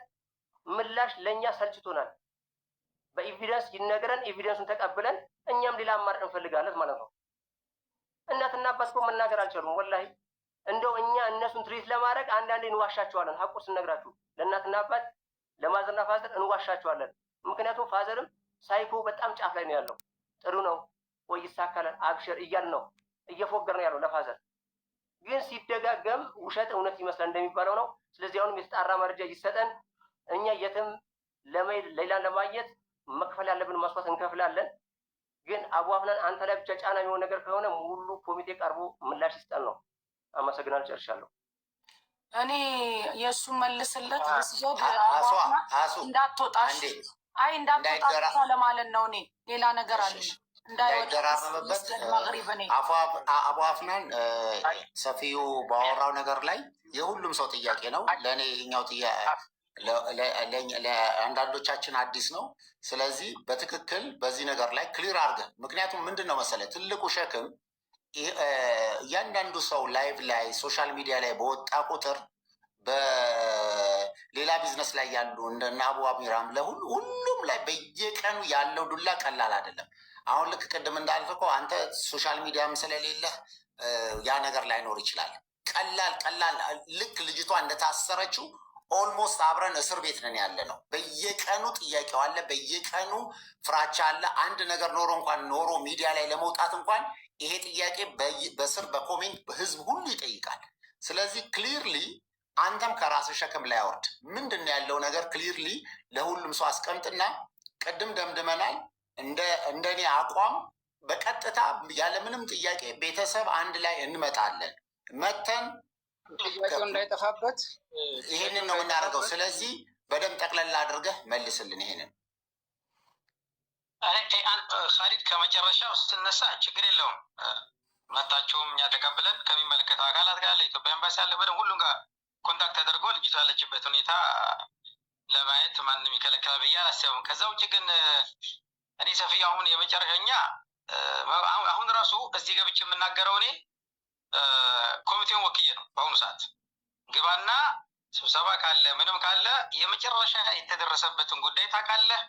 ምላሽ ለእኛ ሰልችቶናል። በኤቪደንስ ይነገረን፣ ኤቪደንሱን ተቀብለን እኛም ሌላ አማራጭ እንፈልጋለን ማለት ነው። እናትና አባት እኮ መናገር አልቻሉም። ወላሂ እንደው እኛ እነሱን ትሪት ለማድረግ አንዳንዴ እንዋሻቸዋለን። ሀቁ ስነግራችሁ ለእናትና አባት ለማዘርና ፋዘር እንዋሻቸዋለን። ምክንያቱም ፋዘርም ሳይኮ በጣም ጫፍ ላይ ነው ያለው። ጥሩ ነው ወይ ይሳካላል፣ አብሽር እያል ነው እየፎገር ነው ያለው ለፋዘር። ግን ሲደጋገም ውሸት እውነት ይመስላል እንደሚባለው ነው። ስለዚህ አሁንም የተጣራ መረጃ ይሰጠን። እኛ የትም ለመሄድ ሌላን ለማግኘት መክፈል ያለብን መስዋዕት እንከፍላለን። ግን አዋፍናን አንተ ላይ ብቻ ጫና የሚሆን ነገር ከሆነ ሙሉ ኮሚቴ ቀርቦ ምላሽ ይስጠን ነው። አመሰግናለሁ። ጨርሻለሁ። እኔ የእሱ መልስለት እንዳትወጣሽ እንዳትወጣ ለማለት ነው። እኔ ሌላ ነገር አለ እንዳይደራረብበት አቡ አፍናን ሰፊው ባወራው ነገር ላይ የሁሉም ሰው ጥያቄ ነው። ለእኔ የኛው ለአንዳንዶቻችን አዲስ ነው። ስለዚህ በትክክል በዚህ ነገር ላይ ክሊር አድርገን፣ ምክንያቱም ምንድን ነው መሰለህ ትልቁ ሸክም እያንዳንዱ ሰው ላይቭ ላይ ሶሻል ሚዲያ ላይ በወጣ ቁጥር በሌላ ቢዝነስ ላይ ያሉ እንደነ አቡ አሚራም ሁሉም ላይ በየቀኑ ያለው ዱላ ቀላል አይደለም። አሁን ልክ ቅድም እንዳልከው አንተ ሶሻል ሚዲያም ስለሌለህ ያ ነገር ላይኖር ይችላል። ቀላል ልክ ልጅቷ እንደታሰረችው ኦልሞስት አብረን እስር ቤት ነን ያለ ነው። በየቀኑ ጥያቄው አለ፣ በየቀኑ ፍራቻ አለ። አንድ ነገር ኖሮ ሚዲያ ላይ ለመውጣት እንኳን ይሄ ጥያቄ በስር በኮሜንት ህዝብ ሁሉ ይጠይቃል። ስለዚህ ክሊርሊ አንተም ከራስ ሸክም ላይ አወርድ። ምንድን ነው ያለው ነገር ክሊርሊ ለሁሉም ሰው አስቀምጥና ቅድም ደምድመናል። እንደኔ አቋም በቀጥታ ያለምንም ጥያቄ ቤተሰብ አንድ ላይ እንመጣለን። መተን እንዳይጠፋበት ይሄንን ነው የምናደርገው። ስለዚህ በደንብ ጠቅለላ አድርገህ መልስልን ይሄንን። ካሊድ ከመጨረሻው ስትነሳ ችግር የለውም። መታቸውም እኛ ተቀብለን ከሚመለከተው አካላት ጋር ለኢትዮጵያ ኤምባሲ ያለበት ሁሉም ጋር ኮንታክት ተደርጎ ልጅቷ ያለችበት ሁኔታ ለማየት ማንም ይከለከላል ብዬ አላስብም። ከዛ ውጭ ግን እኔ ሰፊ አሁን የመጨረሻኛ አሁን ራሱ እዚህ ገብቼ የምናገረው እኔ ኮሚቴውን ወክዬ ነው። በአሁኑ ሰዓት ግባና ስብሰባ ካለ ምንም ካለ የመጨረሻ የተደረሰበትን ጉዳይ ታውቃለህ፣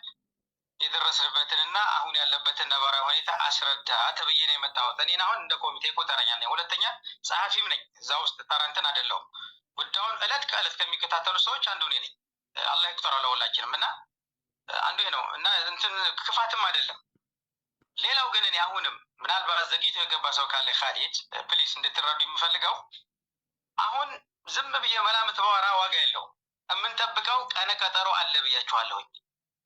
የደረስንበትንና አሁን ያለበትን ነባራዊ ሁኔታ አስረዳ ተብዬ ነው የመጣሁት። እኔን አሁን እንደ ኮሚቴ ቁጠረኛ ነኝ። ሁለተኛ ጸሐፊም ነኝ። እዛ ውስጥ ተራንትን አይደለሁም። ጉዳዩን እለት ከእለት ከሚከታተሉ ሰዎች አንዱ እኔ ነኝ። አላህ ይቁጠረው ለሁላችንም እና አንዱ ነው እና እንትን ክፋትም አይደለም። ሌላው ግን እኔ አሁንም ምናልባት ዘግይቶ የገባ ሰው ካለ ካሊድ ፕሊስ እንድትረዱ የምፈልገው አሁን ዝም ብዬ መላምት በወራ ዋጋ የለውም። የምንጠብቀው ቀነ ቀጠሮ አለ ብያችኋለሁኝ።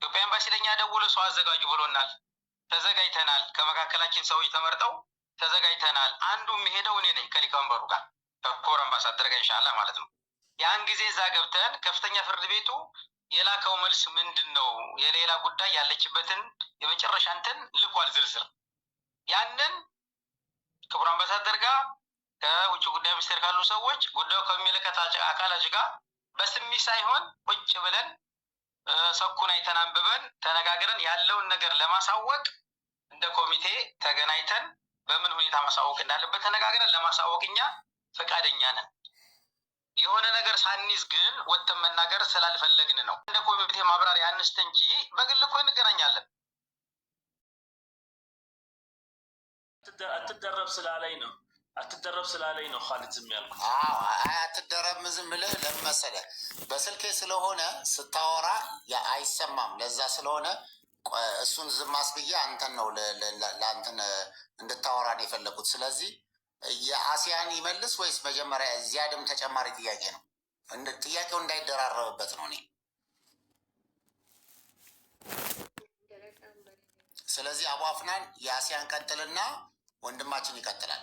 ኢትዮጵያ ኤምባሲ ለኛ ደውሎ ሰው አዘጋጁ ብሎናል። ተዘጋጅተናል። ከመካከላችን ሰዎች ተመርጠው ተዘጋጅተናል። አንዱ የሚሄደው እኔ ነኝ ከሊቀመንበሩ ጋር ከኮር አምባሳደር ጋር ኢንሻአላህ ማለት ነው። ያን ጊዜ እዛ ገብተን ከፍተኛ ፍርድ ቤቱ የላከው መልስ ምንድን ነው? የሌላ ጉዳይ ያለችበትን የመጨረሻ እንትን ልኳል ዝርዝር። ያንን ክቡር አምባሳደር ጋር ከውጭ ጉዳይ ሚኒስቴር ካሉ ሰዎች ጉዳዩ ከሚመለከታቸው አካላት ጋር በስሚ ሳይሆን ቁጭ ብለን ሰኩን አይተን አንብበን ተነጋግረን ያለውን ነገር ለማሳወቅ እንደ ኮሚቴ ተገናኝተን በምን ሁኔታ ማሳወቅ እንዳለበት ተነጋግረን ለማሳወቅ እኛ ፈቃደኛ ነን። የሆነ ነገር ሳንይዝ ግን ወጥተን መናገር ስላልፈለግን ነው። እንደ ኮሚቴ ማብራሪያ አንስት እንጂ በግል እኮ እንገናኛለን። አትደረብ ስላለኝ ነው ካሊድ ዝም ያልኩት። አትደረብ ዝም ብለህ ለምን መሰለህ? በስልኬ ስለሆነ ስታወራ አይሰማም። ለዛ ስለሆነ እሱን ዝም አስብዬ አንተን ነው ለአንተን እንድታወራ ነው የፈለጉት። ስለዚህ የአሲያን ይመልስ ወይስ መጀመሪያ ዚያድም ተጨማሪ ጥያቄ ነው? ጥያቄው እንዳይደራረብበት ነው እኔ። ስለዚህ አቡ አፍናን የአሲያን ቀጥልና ወንድማችን ይቀጥላል።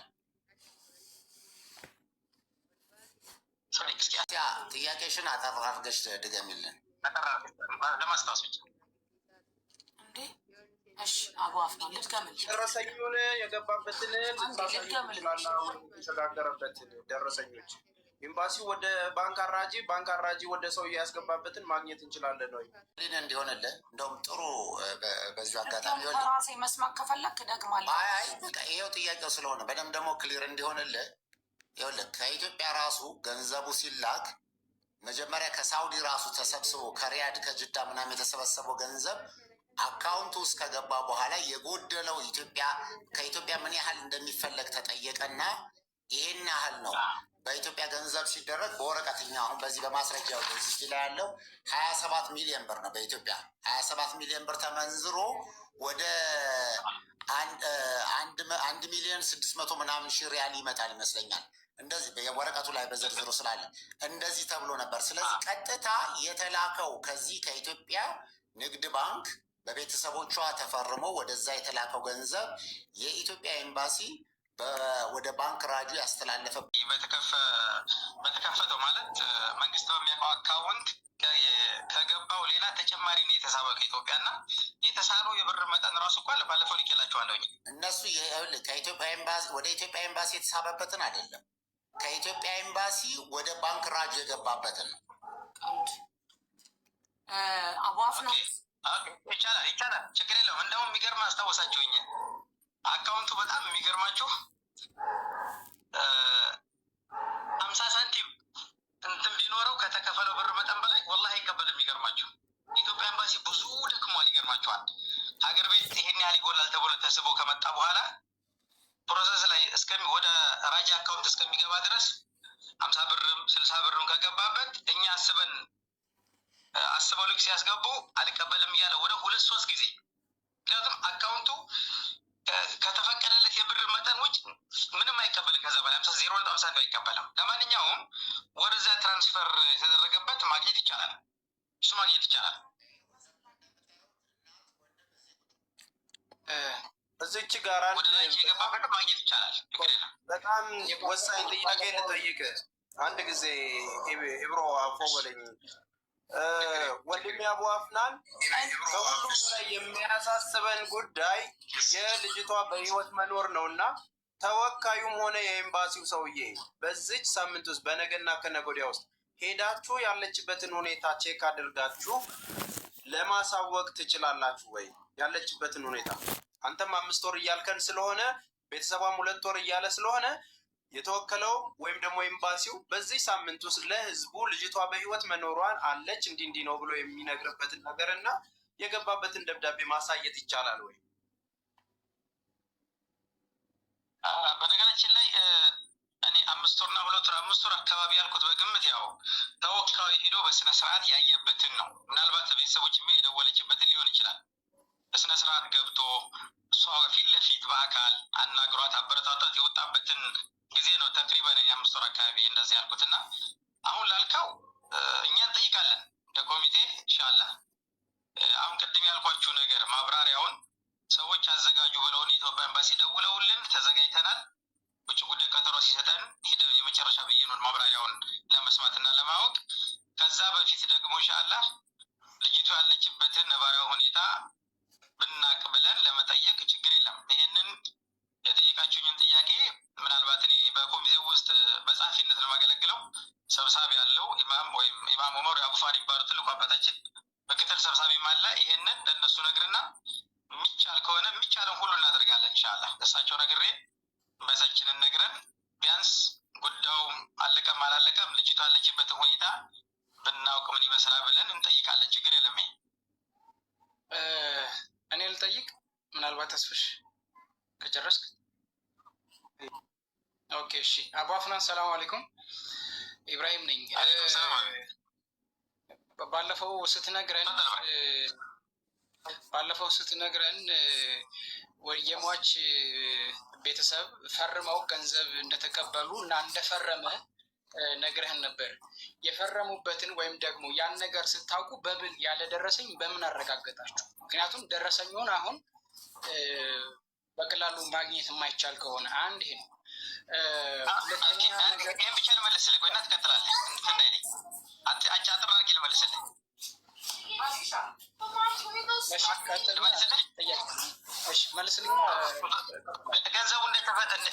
ጥያቄሽን አጠር አድርገሽ ድገሚልን ለማስታወስ ብቻ። እሺ አቡ አፍናን ልትገምል ደረሰኙን የገባበትን የተሸጋገረበትን ደረሰኞች ኤምባሲው ወደ ባንክ አራጂ ወደ ሰው ያስገባበትን ማግኘት እንችላለን ወይ? ሊን እንዲሆንልህ እንደውም ጥሩ በዚ አጋጣሚ ራሴ መስማት ከፈለክ ደግማለሁ። አይ በቃ ይሄው ጥያቄው ስለሆነ በደንብ ደግሞ ክሊር እንዲሆንልህ ይኸውልህ ከኢትዮጵያ ራሱ ገንዘቡ ሲላክ መጀመሪያ ከሳውዲ ራሱ ተሰብስቦ ከሪያድ ከጅዳ ምናምን የተሰበሰበው ገንዘብ አካውንቱ ውስጥ ከገባ በኋላ የጎደለው ከኢትዮጵያ ምን ያህል እንደሚፈለግ ተጠየቀና ይሄን ያህል ነው በኢትዮጵያ ገንዘብ ሲደረግ በወረቀትኛ አሁን በዚህ በማስረጃው በዚህ ላይ ያለው 27 ሚሊዮን ብር ነው። በኢትዮጵያ 27 ሚሊዮን ብር ተመንዝሮ ወደ 1,600,000 ምናምን ሺህ ሪያል ይመጣል ይመስለኛል። እንደዚህ የወረቀቱ ላይ በዝርዝሩ ስላለ እንደዚህ ተብሎ ነበር። ስለዚህ ቀጥታ የተላከው ከዚህ ከኢትዮጵያ ንግድ ባንክ በቤተሰቦቿ ተፈርሞ ወደዛ የተላከው ገንዘብ የኢትዮጵያ ኤምባሲ ወደ ባንክ ራጁ ያስተላለፈ በተከፈተው ማለት መንግስት በሚያውቀው አካውንት ከገባው ሌላ ተጨማሪ ነው የተሳበው ከኢትዮጵያ እና የተሳበው የብር መጠን ራሱ እኮ ባለፈው ልኬላቸዋለሁኝ። እነሱ ከኢትዮጵያ ኤምባሲ ወደ ኢትዮጵያ ኤምባሲ የተሳበበትን አይደለም፣ ከኢትዮጵያ ኤምባሲ ወደ ባንክ ራጁ የገባበትን ነው። አቧፍ ነው። ይቻላል፣ ችግር የለውም። እንደውም የሚገርም አስታወሳችሁኝ። አካውንቱ በጣም የሚገርማችሁ 50 ሳንቲም እንትን ቢኖረው ከተከፈለው ብር መጠን በላይ ወላሂ አይቀበልም። የሚገርማችሁ ኢትዮጵያ ኤምባሲ ብዙ ደክሟል። ይገርማችኋል። ሀገር ቤት ይሄን ያህል ይጎላል ተብሎ ተስቦ ከመጣ በኋላ ፕሮሰስ ላይ ወደ ራጃ አካውንት እስከሚገባ ድረስ 50 ብርም 60 ብርም ከገባበት እኛ አስበው ልክ ሲያስገቡ አልቀበልም እያለ ወደ 2-3 ጊዜ ምክንያቱም አካውንቱ ከተፈቀደለት የብር መጠን ውጭ ምንም አይቀበልም። ከዛ በላይ 0.50 አይቀበልም። ለማንኛውም ወደዛ ትራንስፈር የተደረገበት ማግኘት ይቻላል። እሱ ማግኘት ይቻላል። እዚች ጋር የገባበት ማግኘት ይቻላል። በጣም ወሳኝ ጥያቄ ልጠይቅ። አንድ ጊዜ ኢብሮ አፎ በለኝ ወንድሜ አቡ አፍናን ከሁሉም በላይ የሚያሳስበን ጉዳይ የልጅቷ በህይወት መኖር ነው እና ተወካዩም ሆነ የኤምባሲው ሰውዬ በዚች ሳምንት ውስጥ በነገና ከነገ ወዲያ ውስጥ ሄዳችሁ ያለችበትን ሁኔታ ቼክ አድርጋችሁ ለማሳወቅ ትችላላችሁ ወይ? ያለችበትን ሁኔታ አንተም 5 ወር እያልከን ስለሆነ ቤተሰቧም 2 ወር እያለ ስለሆነ የተወከለው ወይም ደግሞ ኤምባሲው በዚህ ሳምንት ውስጥ ለህዝቡ ልጅቷ በህይወት መኖሯን አለች እንዲህ ነው ብሎ የሚነግርበትን ነገር እና የገባበትን ደብዳቤ ማሳየት ይቻላል ወይ? በነገራችን ላይ እኔ 5 ወርና 2 ወር 5 ወር አካባቢ ያልኩት በግምት ያው ተወካዩ ሄዶ በስነ ስርዓት ያየበትን ነው። ምናልባት ቤተሰቦች የደወለችበትን ሊሆን ይችላል። በስነ ስርዓት ገብቶ እሷ ፊት ለፊት በአካል አናግሯት አበረታቷት የወጣበትን ጊዜ ነው። ተቅሪበን 5 ወር አካባቢ እንደዚህ ያልኩትና አሁን ላልካው እኛ እንጠይቃለን እንደ ኮሚቴ ኢንሻአላህ። አሁን ቅድም ያልኳችሁ ነገር ማብራሪያውን ሰዎች አዘጋጁ ብለውን የኢትዮጵያ ኤምባሲ ደውለውልን ተዘጋጅተናል። ውጭ ጉዳይ ቀጠሮ ሲሰጠን ሄደን የመጨረሻ ብይኑን ማብራሪያውን ለመስማትና ለማወቅ ከዛ በፊት ደግሞ ኢንሻአላህ ልጅቷ ያለችበትን ነባራዊ ሁኔታ ብናቅ ብለን ለመጠየቅ ችግር የለም። ይሄንን የጠየቃችሁኝን ጥያቄ ምናልባት እኔ በኮሚቴው ውስጥ በጸሐፊነት ለማገለግለው ሰብሳቢ ያለው ኢማም ወይም ኢማም ዑመር አቡፋር ይባሉ ትልቁ አባታችን ምክትል ሰብሳቢም አለ። ይሄንን ለእነሱ ነግርና የሚቻል ከሆነ የሚቻለን ሁሉ እናደርጋለን ኢንሻአላህ። እሳቸው ነግሬ በሳችንን ነግረን ቢያንስ ጉዳዩ አለቀም አላለቀም ልጅቷ ያለችበትን ሁኔታ ብናውቅ ምን ይመስላል ብለን እንጠይቃለን። ችግር የለም። እኔ ልጠይቅ ምናልባት ተስፍሽ ከጨረስክ። ኦኬ እሺ። አቡ አፍናን ሰላም አለይኩም፣ ኢብራሂም ነኝ። ባለፈው ስትነግረን የሟች ቤተሰብ ፈርመው ገንዘብ እንደተቀበሉ እና እንደፈረመ ነግረህን ነበር። የፈረሙበትን ወይም ደግሞ ያን ነገር ስታውቁ በምን ያለ ደረሰኝ በምን አረጋገጣችሁ? ምክንያቱም ደረሰኙን አሁን በቀላሉ ማግኘት የማይቻል ከሆነ አንድ ይሄ ነው። ይህን ብቻ ልመልስልህ፣ ቆይና ትቀጥላለህ። እንድትናይልኝ አጫጥር አድርጌ ልመልስልህ። ገንዘቡ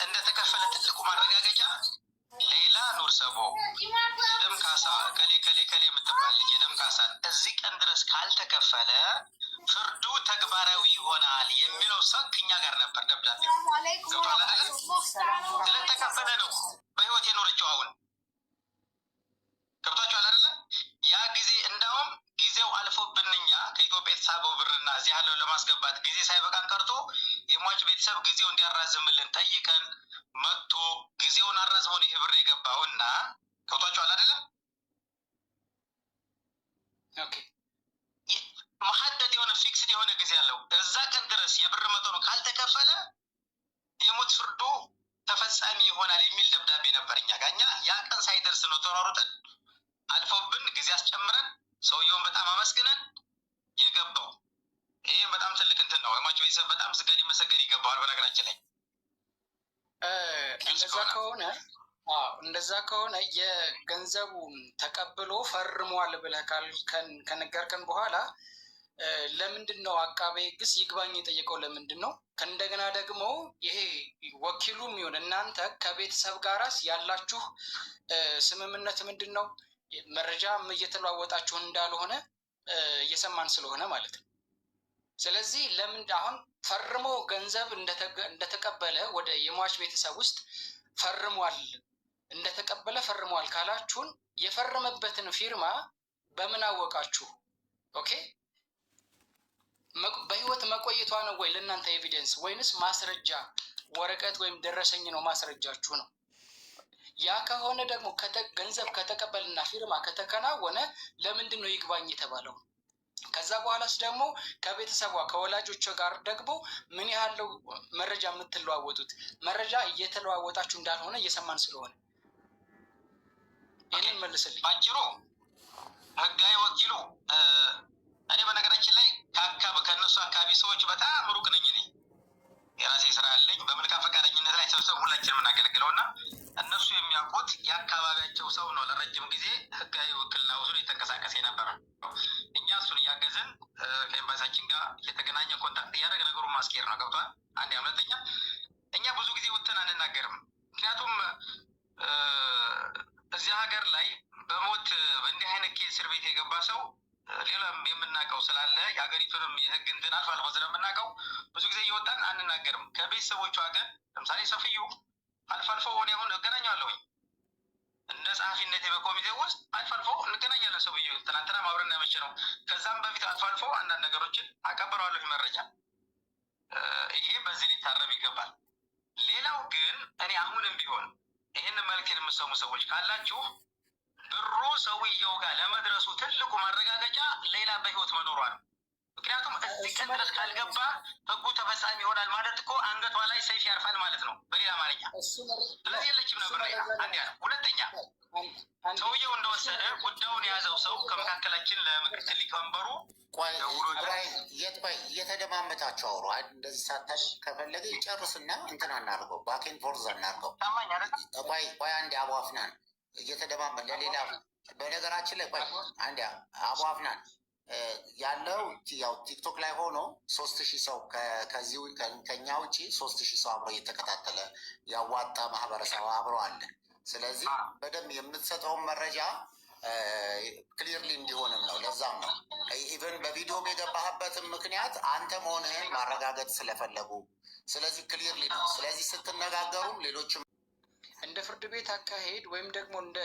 እንደተከፈለ ትልቁ ማረጋገጫ ሌላ ኑር ሰቦ የደም ካሳ ከሌ የምትባል ልጅ የደም ካሳ እዚህ ቀን ድረስ ካልተከፈለ ፍርዱ ተግባራዊ ይሆናል የሚለው ሰው ከኛ ጋር ነበር። ደብዳቤ ስለተከፈለ ነው በህይወት የኖረችው። አሁን ገብቷችኋል አይደለ? ያ ጊዜ እንዳውም ጊዜው አልፎብን እኛ ከኢትዮጵያ የተሳበው ብርና እዚህ ያለው ለማስገባት ጊዜ ሳይበቃን ቀርቶ የሟች ቤተሰብ ጊዜው እንዲያራዝምልን ጠይቀን መጥቶ ጊዜውን አራዝመውን ይሄ ብር የገባውና ገብቷችኋል አይደለ? መሐደድ የሆነ ፊክስድ የሆነ ጊዜ አለው። እዛ ቀን ድረስ የብር መጠኑ ካልተከፈለ የሞት ፍርዱ ተፈጻሚ ይሆናል የሚል ደብዳቤ ነበር እኛ ጋር። እኛ ያ ቀን ሳይደርስ ነው ተሯሩጠን አልፎብን ጊዜ አስጨምረን ሰውየውን በጣም አመስግነን የገባው። ይሄ በጣም ትልቅ እንትን ነው። የሟች ቤተሰብ በጣም ስገድ መሰገድ ይገባዋል። በነገራችን ላይ እንደዛ ከሆነ የገንዘቡን ተቀብሎ ፈርሟል ብለህ ከነገርከን በኋላ ለምንድን ነው አቃቤ ሕግስ ይግባኝ የጠየቀው? ለምንድን ነው? ከእንደገና ደግሞ ይሄ ወኪሉም ይሁን እናንተ ከቤተሰብ ጋራስ ያላችሁ ስምምነት ምንድን ነው? መረጃም እየተለዋወጣችሁ እንዳልሆነ እየሰማን ስለሆነ ማለት ነው። ስለዚህ ለምን አሁን ፈርሞ ገንዘብ እንደተቀበለ ወደ የሟች ቤተሰብ ውስጥ ፈርሟል እንደተቀበለ ፈርሟል ካላችሁን የፈረመበትን ፊርማ በምን አወቃችሁ? ኦኬ በህይወት መቆየቷ ነው ወይ ለእናንተ ኤቪደንስ ወይንስ ማስረጃ ወረቀት ወይም ደረሰኝ ነው ማስረጃችሁ ነው? ያ ከሆነ ደግሞ ገንዘብ ከተቀበልና ፊርማ ከተከናወነ ለምንድን ነው ይግባኝ የተባለው? ከዛ በኋላስ ደግሞ ከቤተሰቧ ከወላጆቿ ጋር ደግሞ ምን ያህል መረጃ የምትለዋወጡት? መረጃ እየተለዋወጣችሁ እንዳልሆነ እየሰማን ስለሆነ ይህንን መልስልኝ። ባጭሩ ህጋዊ ወኪሉ እኔ በነገራችን ላይ ከእነሱ አካባቢ ሰዎች በጣም ሩቅ ነኝ። እኔ የራሴ ስራ አለኝ። በመልካም ፈቃደኝነት ላይ ሰብሰብ ሁላችን የምናገለግለው እና እነሱ የሚያውቁት የአካባቢያቸው ሰው ነው። ለረጅም ጊዜ ህጋዊ ውክልና ወስዶ የተንቀሳቀሰ የነበረ እኛ እሱን እያገዝን ከኤምባሲያችን ጋር የተገናኘ ኮንታክት እያደረግ ነገሩን ማስኬር ነው። ገብቷል። አንድ ሁለተኛ እኛ ብዙ ጊዜ ወጥተን አንናገርም። ምክንያቱም እዚህ ሀገር ላይ በሞት በእንዲህ አይነት እስር ቤት የገባ ሰው ሌላም የምናውቀው ስላለ የሀገሪቱንም የህግ እንትን አልፎ አልፎ ስለምናውቀው ብዙ ጊዜ እየወጣን አንናገርም። ከቤተሰቦቿ ጋር ለምሳሌ ሰፍዩ አልፎ አልፎ እኔ አሁን እገናኘዋለሁኝ እንደ ጸሐፊነቴ በኮሚቴ ውስጥ አልፎ አልፎ እንገናኛለን። ሰውዬ ትናንትና ማብረን ያመች ነው። ከዛም በፊት አልፎ አልፎ አንዳንድ ነገሮችን አቀብረዋለሁ መረጃ። ይሄ በዚህ ሊታረም ይገባል። ሌላው ግን እኔ አሁንም ቢሆን ይህን መልዕክት የምሰሙ ሰዎች ካላችሁ ብሩ ሰውየው ጋር ለመድረሱ ትልቁ ማረጋገጫ ሌላ በህይወት መኖሯ ነው። ምክንያቱም እዚህ ቀን ድረስ ካልገባ ህጉ ተፈጻሚ ይሆናል ማለት እኮ አንገቷ ላይ ሰይፍ ያርፋል ማለት ነው በሌላ አማርኛ። ስለዚህ የለችም ነበር ሌላ አንድ ያለ። ሁለተኛ ሰውየው እንደወሰደ ጉዳዩን የያዘው ሰው ከመካከላችን ለምክትል ሊቀመንበሩ እየተደማመጣቸው አውሩ። እንደዚህ ሳታሽ ከፈለገ ይጨርስና እንትን አናርገው፣ ባኬን ፎርዝ አናርገው። ቆይ አንዴ አቡ አፍናን እየተደማመጥ ለሌላ በነገራችን ላይ ቆይ አንዴ አቡ አፍናን ያለው ያው ቲክቶክ ላይ ሆኖ 3000 ሰው ከዚህ ከኛ ውጭ 3000 ሰው አብሮ እየተከታተለ ያዋጣ ማህበረሰብ አብሮ አለ። ስለዚህ በደንብ የምትሰጠውን መረጃ ክሊርሊ እንዲሆንም ነው። ለዛም ነው ኢቨን በቪዲዮም የገባህበትን ምክንያት አንተ መሆንህን ማረጋገጥ ስለፈለጉ፣ ስለዚህ ክሊርሊ ነው። ስለዚህ ስትነጋገሩም ሌሎችም እንደ ፍርድ ቤት አካሄድ ወይም ደግሞ እንደ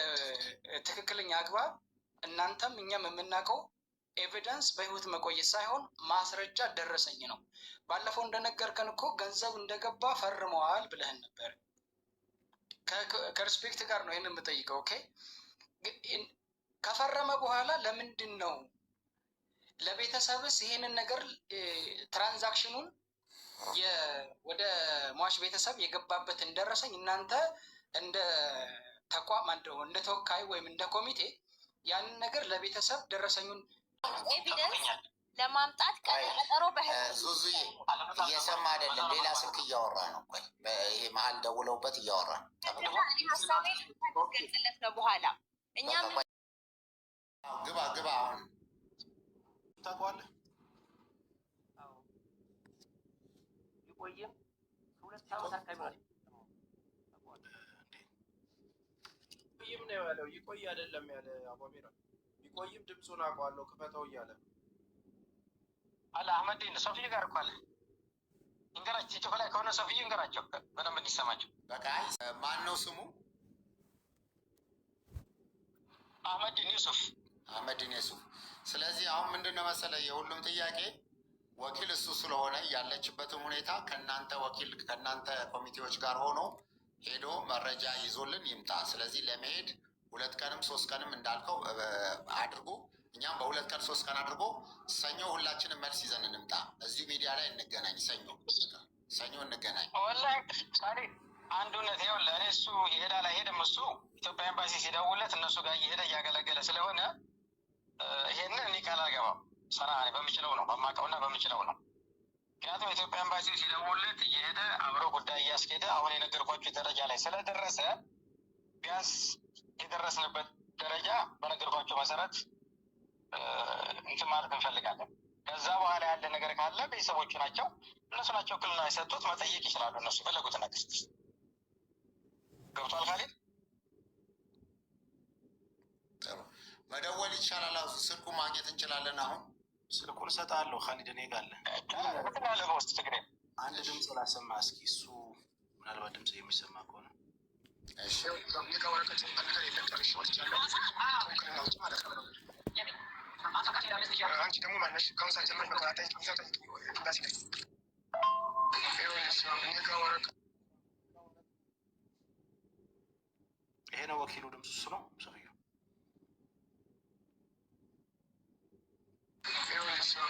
ትክክለኛ አግባብ እናንተም እኛም የምናውቀው ኤቪደንስ በህይወት መቆየት ሳይሆን ማስረጃ ደረሰኝ ነው። ባለፈው እንደነገርከን እኮ ገንዘብ እንደገባ ፈርመዋል ብለህን ነበር። ከሪስፔክት ጋር ነው ይህን የምጠይቀው። ኦኬ ከፈረመ በኋላ ለምንድን ነው ለቤተሰብስ ይሄንን ነገር ትራንዛክሽኑን ወደ ሟች ቤተሰብ የገባበትን ደረሰኝ እናንተ እንደ ተቋም እንደ ተወካይ ወይም እንደ ኮሚቴ ያንን ነገር ለቤተሰብ ደረሰኙን ኤቪደንስ ለማምጣት ቀጠሮ ዙዙ እየሰማ አይደለም። ሌላ ስልክ እያወራ ነው። ይሄ መሀል ደውለውበት እያወራ ነው። ሀሳቤ ገልጽለት ነው በኋላ እኛም ግባ አሁን ታውቀዋለህ። ይቆይም 2 ዓመት አካባቢ ይቆይም ነው ያለው። ይቆይ አይደለም ያለ አቧሚራ ይቆይም ድምፁን አውቀዋለሁ ክፈተው እያለ አለ። አህመዲን ሶፊ ጋር እኮ አለ። እንገራቸው ቲክቶክ ላይ ከሆነ ሶፊ እንገራቸው በደንብ እንዲሰማቸው። በቃ ማን ነው ስሙ? አህመዲን ዩሱፍ። አህመዲን ዩሱፍ። ስለዚህ አሁን ምንድነው መሰለ የሁሉም ጥያቄ ወኪል እሱ ስለሆነ ያለችበትን ሁኔታ ከእናንተ ወኪል ከእናንተ ኮሚቴዎች ጋር ሆኖ ሄዶ መረጃ ይዞልን ይምጣ። ስለዚህ ለመሄድ 2 ቀንም 3 ቀንም እንዳልከው አድርጎ እኛም በ2 ቀን 3 ቀን አድርጎ ሰኞ ሁላችንም መልስ ይዘን እንምጣ። እዚሁ ሚዲያ ላይ እንገናኝ። ሰኞ እንገናኝ። ወላሂ ሳሪ አንዱነት ይኸው ለእኔ እሱ ይሄዳል አይሄድም። እሱ ኢትዮጵያ ኤምባሲ ሲደውለት እነሱ ጋር እየሄደ እያገለገለ ስለሆነ ይሄንን እኔ ቃል አልገባም። ሰራ በምችለው ነው በማውቀውና በምችለው ነው። ምክንያቱም ኢትዮጵያ ኤምባሲ ሲደውለት እየሄደ አብሮ ጉዳይ እያስኬደ አሁን የነገርኳቸው ደረጃ ላይ ስለደረሰ ቢያንስ የደረስንበት ደረጃ በነገርኳቸው መሰረት እንትን ማለት እንፈልጋለን። ከዛ በኋላ ያለ ነገር ካለ ቤተሰቦቹ ናቸው እነሱ ናቸው ክልና የሰጡት መጠየቅ ይችላሉ። እነሱ ፈለጉት ነገር ገብቷል። ካሌድ ጥሩ መደወል ይቻላል። ስልኩ ማግኘት እንችላለን። አሁን ስልኩን እሰጥሃለሁ። ካሊድ እኔ ጋር አለ። በውስጥ ችግር አንድ ድምፅ ላሰማ እስኪ። እሱ ምናልባት ድምፅ የሚሰማ ከሆነ አንቺ ደግሞ ማነሽ? ከሁን ሰዓት ጀምረሽ መከታተል ኤምባሲ ላይ ይሄ ነው ወኪሉ። ድምፅ እሱ ነው። ሰውዬው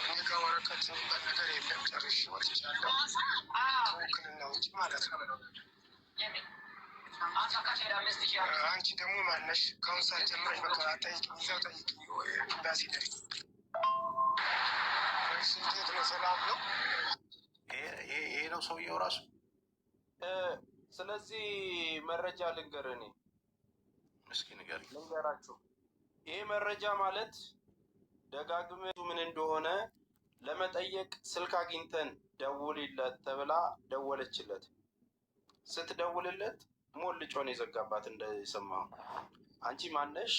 እኔ ጋ ወረቀት የሚባል ነገር የለም። ጨርሼ ወጥቻለሁ ከውክልና ውጭ ማለት ነው። አንቺ ደግሞ ማነሽ? ከሁን ሰዓት ጀምረሽ መከታተል ይዘው ጠይቂ ኤምባሲ ላይ ስንቴት ነው? ሰላም ነው። ይሄ ነው ሰውየው ራሱ። ስለዚህ መረጃ ልንገርህ፣ እኔ እስኪ ንገረኝ። ልንገራችሁ። ይሄ መረጃ ማለት ደጋግመህ ምን እንደሆነ ለመጠየቅ ስልክ አግኝተን ደውልለት ተብላ ደወለችለት። ስትደውልለት ሞልጮን የዘጋባት እንደሰማሁ። አንቺ ማነሽ?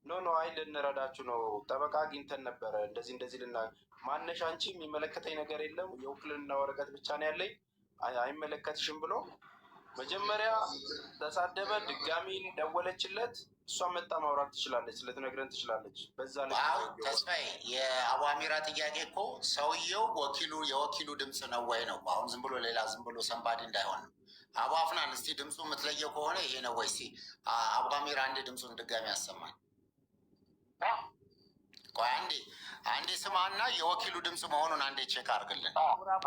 ኖ አይ ልንረዳችሁ ነው፣ ጠበቃ አግኝተን ነበረ፣ እንደዚህ ማነሽ? አንቺ የሚመለከተኝ ነገር የለም፣ የውክልና ወረቀት ብቻ ነው ያለኝ፣ አይመለከትሽም ብሎ መጀመሪያ ተሳደበ። ድጋሚ ደወለችለት። እሷ መጣ ማውራት ትችላለች፣ ልትነግረን ትችላለች። በዛ ላይ ተስፋዬ የአቡ አሚራ ጥያቄ እኮ ሰውየው የወኪሉ ድምፅ ነው ወይ ነው። አሁን ዝም ብሎ ሌላ ዝም ብሎ ሰንባዲ እንዳይሆን ነው። አቡ አፍናን እስቲ ድምፁ የምትለየው ከሆነ ይሄ ነው ወይ? እስቲ አቡ አሚራ አንዴ ድምፁን ድጋሚ ያሰማል። ቆይ አንዴ ስማና የወኪሉ ድምፅ መሆኑን አንዴ ቼክ አድርግልን።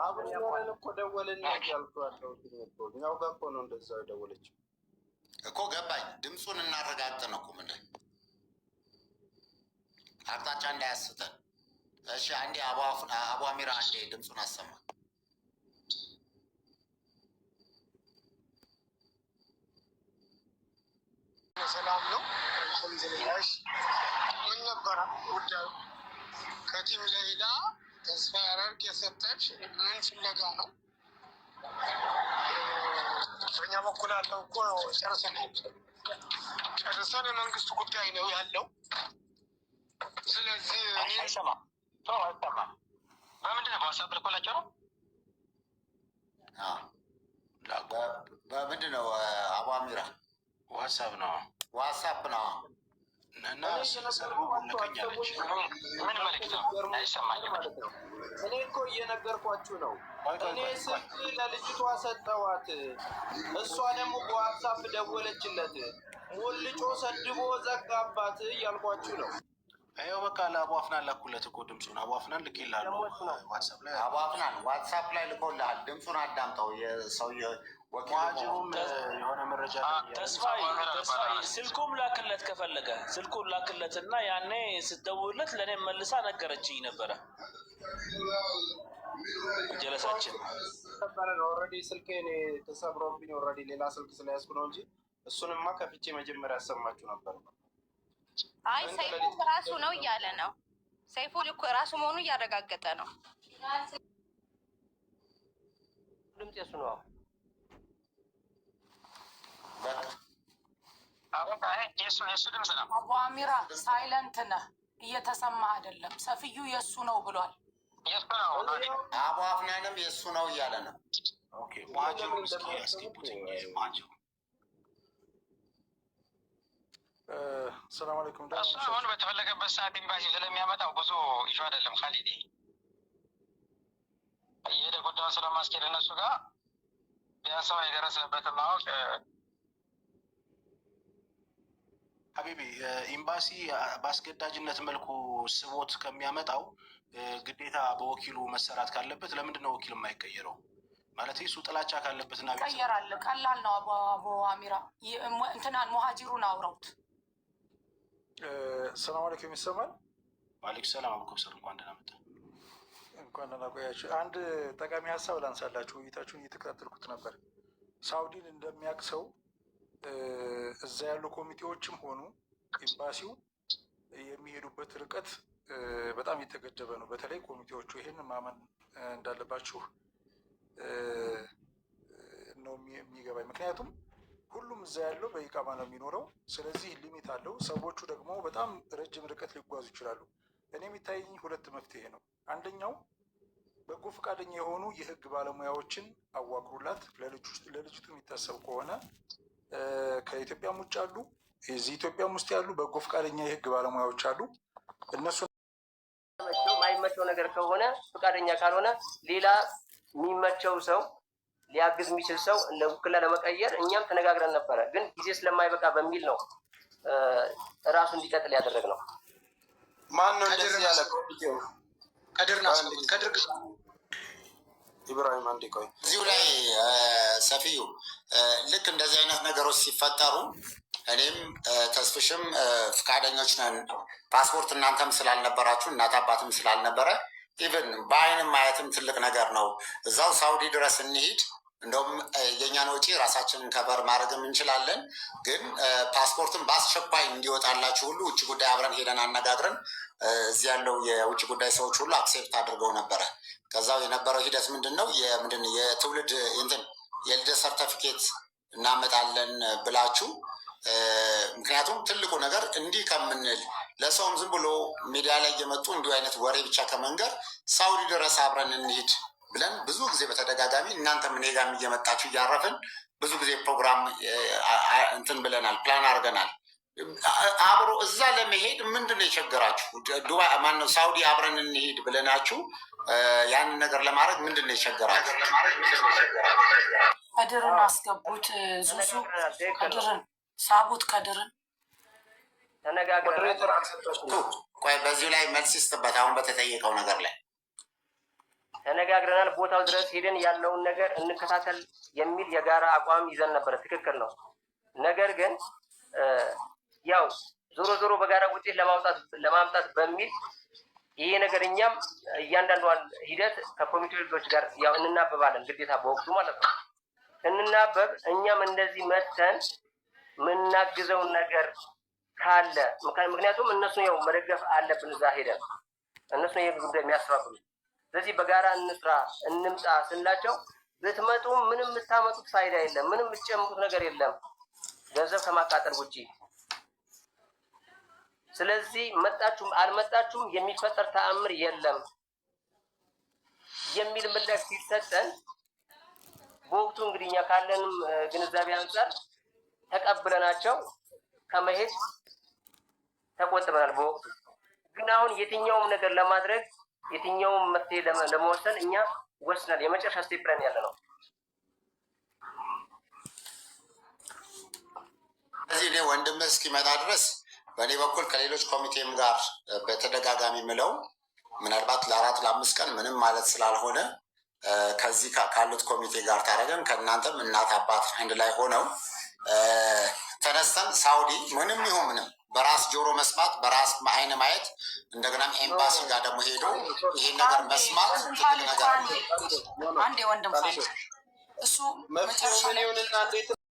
አብረን እኮ ደወልን ያልኩዋለው እኛው ጋር እኮ ነው እንደዛ ደወለችው እኮ ገባኝ። ድምፁን እናረጋግጥ ነው እኮ ምንድን አቅጣጫ እንዳያስተን። እሺ አንዴ አቡ አሚራ አንዴ ድምፁን አሰማ። ሰላም ነው። ምን ነበረ ጉዳዩ? ከቲም ለይላ ተስፋ ያደርግ የሰጠች ምን ፍለጋ ነው? በእኛ በኩል ያለው እኮ ጨርሰን የመንግስት ጉዳይ ነው ያለው። ስለዚህ አይሰማም። በምንድን ነው በዋትሳፕ ልኮላቸው ነው? በምንድን ነው አቡ አሚራ? ዋትሳፕ ነው እና ለቀኛለች። ምን መልዕክት ነው? አይሰማኝም ማለት ነው። እኔ እኮ እየነገርኳችሁ ነው። እኔ ስልክ ለልጅቷ ሰጠዋት፣ እሷ ደግሞ በዋትሳፕ ደወለችለት፣ ሞልጮ ሰድቦ ዘጋባት እያልኳችሁ ነው። ይኸው በቃ ለአቡ አፍናን ላኩለት እኮ ድምፁን። አቡ አፍናን ልኬልሃለሁ ዋትሳፕ ላይ። አቡ አፍናን ዋትሳፕ ላይ ልኮልሃል። ድምፁን አዳምጠው። የሰውየ ወኪሉም የሆነ መረጃ ተስፋዬ ስልኩም ላክለት፣ ከፈለገ ስልኩን ላክለት እና ያኔ ስትደውልለት ለእኔም መልሳ ነገረችኝ ነበረ ጀለሳችን ነበረ ነው። ኦልሬዲ ስልኬ ተሰብሮብኝ ኦልሬዲ ሌላ ስልክ ስለያዝኩ ነው እንጂ እሱንማ ከፍቼ መጀመሪያ ያሰማችሁ ነበር። አይ ሰይፉ ራሱ ነው እያለ ነው። ሰይፉ ልኮ ራሱ መሆኑ እያረጋገጠ ነው። ድምፅ የሱ ነው። የሱ ድምፅ ነው። አቡ አሚራ ሳይለንት ነህ፣ እየተሰማ አይደለም። ሰፊዩ የሱ ነው ብሏል። የሱ ነው። አቡ አፍናንም የሱ ነው እያለ ነው። ሙሀጅሩ እስኪ ያስገቡትኝ። ሙሀጅሩ ሰላም አለይኩም። እሱ አሁን በተፈለገበት ሰዓት ኤምባሲ ስለሚያመጣው ብዙ ይሹ አይደለም። ካሊድ እየሄደ ጉዳዩን ስለማስኬድ እነሱ ጋር ቢያንስ ሰው የደረሰበትን ማወቅ ሀቢቢ ኤምባሲ በአስገዳጅነት መልኩ ስቦት ከሚያመጣው ግዴታ በወኪሉ መሰራት ካለበት ለምንድን ነው ወኪል የማይቀየረው? ማለት እሱ ጥላቻ ካለበትና ይቀየራል። ቀላል ነው። አቡ አሚራ እንትናን ሙሀጅሩን አውረውት። ሰላም አለይኩም። ይሰማል? ዋሌኩም ሰላም። አብኮብሰር እንኳን ደህና መጣ። እንኳን ደህና ቆያችሁ። አንድ ጠቃሚ ሀሳብ ላንሳላችሁ። ውይይታችሁን እየተከታተልኩት ነበር። ሳውዲን እንደሚያውቅ ሰው እዛ ያሉ ኮሚቴዎችም ሆኑ ኤምባሲው የሚሄዱበት ርቀት በጣም የተገደበ ነው። በተለይ ኮሚቴዎቹ ይሄን ማመን እንዳለባችሁ ነው የሚገባኝ። ምክንያቱም ሁሉም እዛ ያለው በኢቃማ ነው የሚኖረው። ስለዚህ ሊሚት አለው። ሰዎቹ ደግሞ በጣም ረጅም ርቀት ሊጓዙ ይችላሉ። እኔ የሚታየኝ ሁለት መፍትሄ ነው። አንደኛው በጎ ፈቃደኛ የሆኑ የህግ ባለሙያዎችን አዋቅሩላት። ለልጅቱ የሚታሰብ ከሆነ ከኢትዮጵያም ውጭ አሉ፣ እዚህ ኢትዮጵያም ውስጥ ያሉ በጎ ፈቃደኛ የህግ ባለሙያዎች አሉ። እነሱ ማይመቸው ነገር ከሆነ ፈቃደኛ ካልሆነ ሌላ የሚመቸው ሰው ሊያግዝ የሚችል ሰው ለውክልና ለመቀየር እኛም ተነጋግረን ነበረ። ግን ጊዜ ስለማይበቃ በሚል ነው እራሱ እንዲቀጥል ያደረግ ነው። ማን ነው እንደዚህ ያለ? ከድር ኢብራሂም አንዴ ቆይ። እዚሁ ላይ ሰፊዩ ልክ እንደዚህ አይነት ነገሮች ሲፈጠሩ እኔም ተስፍሽም ፈቃደኞች ነን። ፓስፖርት እናንተም ስላልነበራችሁ እናት አባትም ስላልነበረ ኢቨን በአይንም ማየትም ትልቅ ነገር ነው። እዛው ሳውዲ ድረስ እንሂድ፣ እንደውም የእኛን ወጪ ራሳችንን ከበር ማድረግም እንችላለን። ግን ፓስፖርትን በአስቸኳይ እንዲወጣላችሁ ሁሉ ውጭ ጉዳይ አብረን ሄደን አነጋግረን እዚህ ያለው የውጭ ጉዳይ ሰዎች ሁሉ አክሴፕት አድርገው ነበረ። ከዛው የነበረው ሂደት ምንድን ነው የትውልድ እንትን የልደት ሰርተፊኬት እናመጣለን ብላችሁ ምክንያቱም ትልቁ ነገር እንዲህ ከምንል ለሰውም ዝም ብሎ ሚዲያ ላይ እየመጡ እንዲሁ አይነት ወሬ ብቻ ከመንገር ሳውዲ ድረስ አብረን እንሂድ ብለን ብዙ ጊዜ በተደጋጋሚ እናንተም እኔ ጋርም እየመጣችሁ እያረፍን ብዙ ጊዜ ፕሮግራም እንትን ብለናል፣ ፕላን አድርገናል። አብሮ እዛ ለመሄድ ምንድን ነው የቸገራችሁ? ዱባይ ማነው ሳውዲ አብረን እንሂድ ብለናችሁ ያንን ነገር ለማድረግ ምንድን ነው የቸገራችሁ? ከድርን አስገቡት፣ ዙዙ ከድርን ሳቡት፣ ከድርን ተነጋግረን ቆይ በዚሁ ላይ መልስ ይስጥበት። አሁን በተጠየቀው ነገር ላይ ተነጋግረናል። ቦታው ድረስ ሄደን ያለውን ነገር እንከታተል የሚል የጋራ አቋም ይዘን ነበረ። ትክክል ነው። ነገር ግን ያው ዞሮ ዞሮ በጋራ ውጤት ለማምጣት በሚል ይሄ ነገር እኛም እያንዳንዷን ሂደት ከኮሚቴዎች ጋር ያው እንናበባለን፣ ግዴታ በወቅቱ ማለት ነው። እንናበብ እኛም እንደዚህ መተን የምናግዘውን ነገር ካለ ምክንያቱም እነሱ ያው መደገፍ አለብን። እዛ ሄደን እነሱ ይሄ ጉዳይ የሚያስተባብሩ ስለዚህ በጋራ እንስራ እንምጣ ስንላቸው ብትመጡ ምንም የምታመጡት ፋይዳ የለም፣ ምንም የምትጨምሩት ነገር የለም ገንዘብ ከማቃጠል ውጪ። ስለዚህ መጣችሁም አልመጣችሁም የሚፈጠር ተአምር የለም የሚል ምላሽ ሲሰጠን በወቅቱ እንግዲህ እኛ ካለንም ግንዛቤ አንጻር ተቀብለናቸው ከመሄድ ተቆጥበናል በወቅቱ። ግን አሁን የትኛውም ነገር ለማድረግ የትኛውም መፍትሄ ለመወሰን እኛ ወስናል። የመጨረሻ ስቴፕ ላይ ያለ ነው። እዚህ እኔ ወንድምህ እስኪመጣ ድረስ በእኔ በኩል ከሌሎች ኮሚቴም ጋር በተደጋጋሚ ምለው ምናልባት ለ4 ለ5 ቀን ምንም ማለት ስላልሆነ ከዚህ ካሉት ኮሚቴ ጋር ታደረገን ከእናንተም እናት አባት አንድ ላይ ሆነው ተነስተን ሳውዲ ምንም ይሁን ምንም በራስ ጆሮ መስማት በራስ አይን ማየት እንደገናም ኤምባሲ ጋር ደግሞ ሄዶ ይሄን ነገር መስማት ትልቅ ነገር ነው። አንድ ወንድም እሱ መጨረሻ ላይ